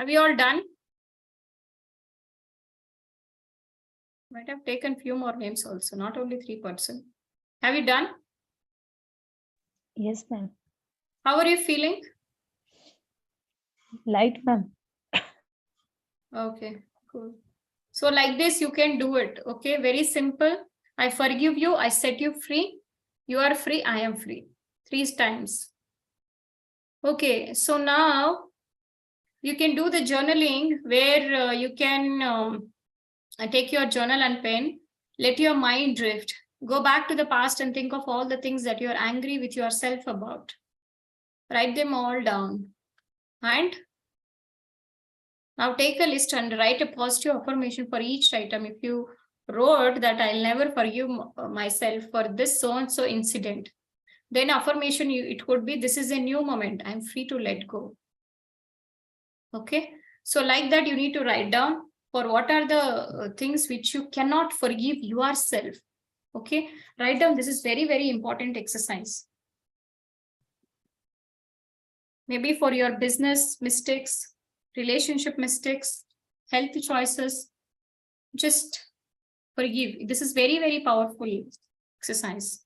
Have you all done? Might have taken few more names also, not only 3%. Have you done? Yes, ma'am. How are you feeling? Light, ma'am. Okay, cool. So like this, you can do it. Okay, very simple. I forgive you. I set you free. You are free. I am free. 3 times. Okay, so now you can do the journaling where you can take your journal and pen, let your mind drift. Go back to the past and think of all the things that you're angry with yourself about. Write them all down. And now take a list and write a positive affirmation for each item. If you wrote that I'll never forgive myself for this so-and-so incident, then affirmation, it could be, this is a new moment. I'm free to let go. Okay. So like that, you need to write down for what are the things which you cannot forgive yourself. Okay. Write down. This is very, very important exercise. Maybe for your business mistakes, relationship mistakes, health choices, just forgive. This is very, very powerful exercise.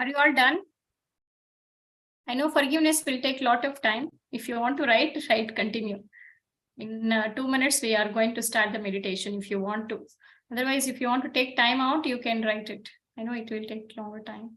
Are you all done? I know forgiveness will take a lot of time. If you want to write, continue. In 2 minutes, we are going to start the meditation if you want to. Otherwise, if you want to take time out, you can write it. I know it will take longer time.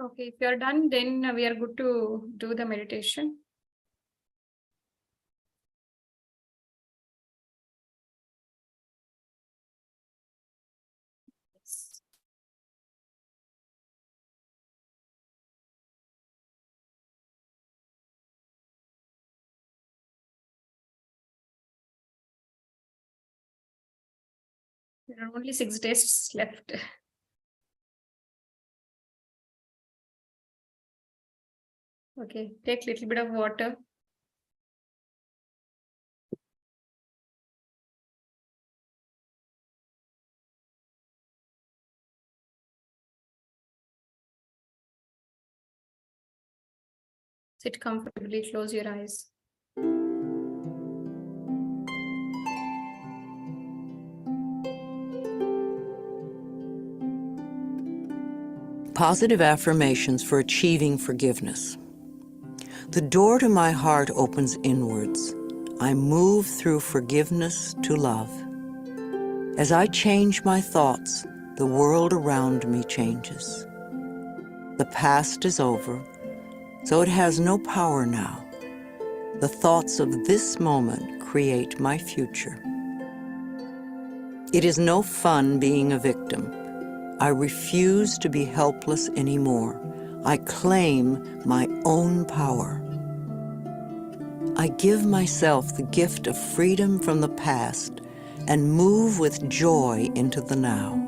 Okay, if you're done, then we are good to do the meditation. Yes. There are only 6 days left. Okay, take little bit of water. Sit comfortably, close your eyes. Positive affirmations for achieving forgiveness. The door to my heart opens inwards. I move through forgiveness to love. As I change my thoughts, the world around me changes. The past is over, so it has no power now. The thoughts of this moment create my future. It is no fun being a victim. I refuse to be helpless anymore. I claim my own power. I give myself the gift of freedom from the past and move with joy into the now.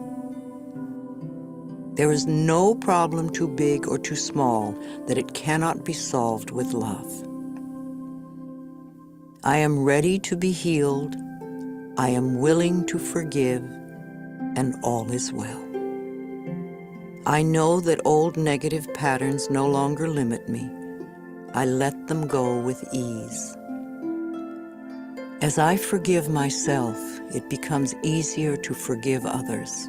There is no problem too big or too small that it cannot be solved with love. I am ready to be healed, I am willing to forgive, and all is well. I know that old negative patterns no longer limit me. I let them go with ease. As I forgive myself, it becomes easier to forgive others.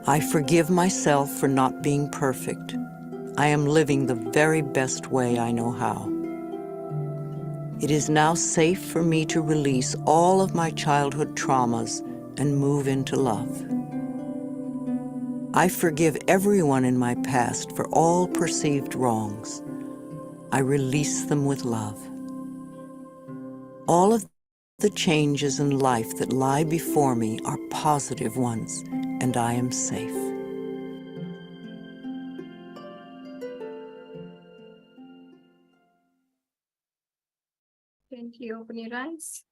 I forgive myself for not being perfect. I am living the very best way I know how. It is now safe for me to release all of my childhood traumas and move into love. I forgive everyone in my past for all perceived wrongs. I release them with love. All of the changes in life that lie before me are positive ones, and I am safe. Gently open your eyes.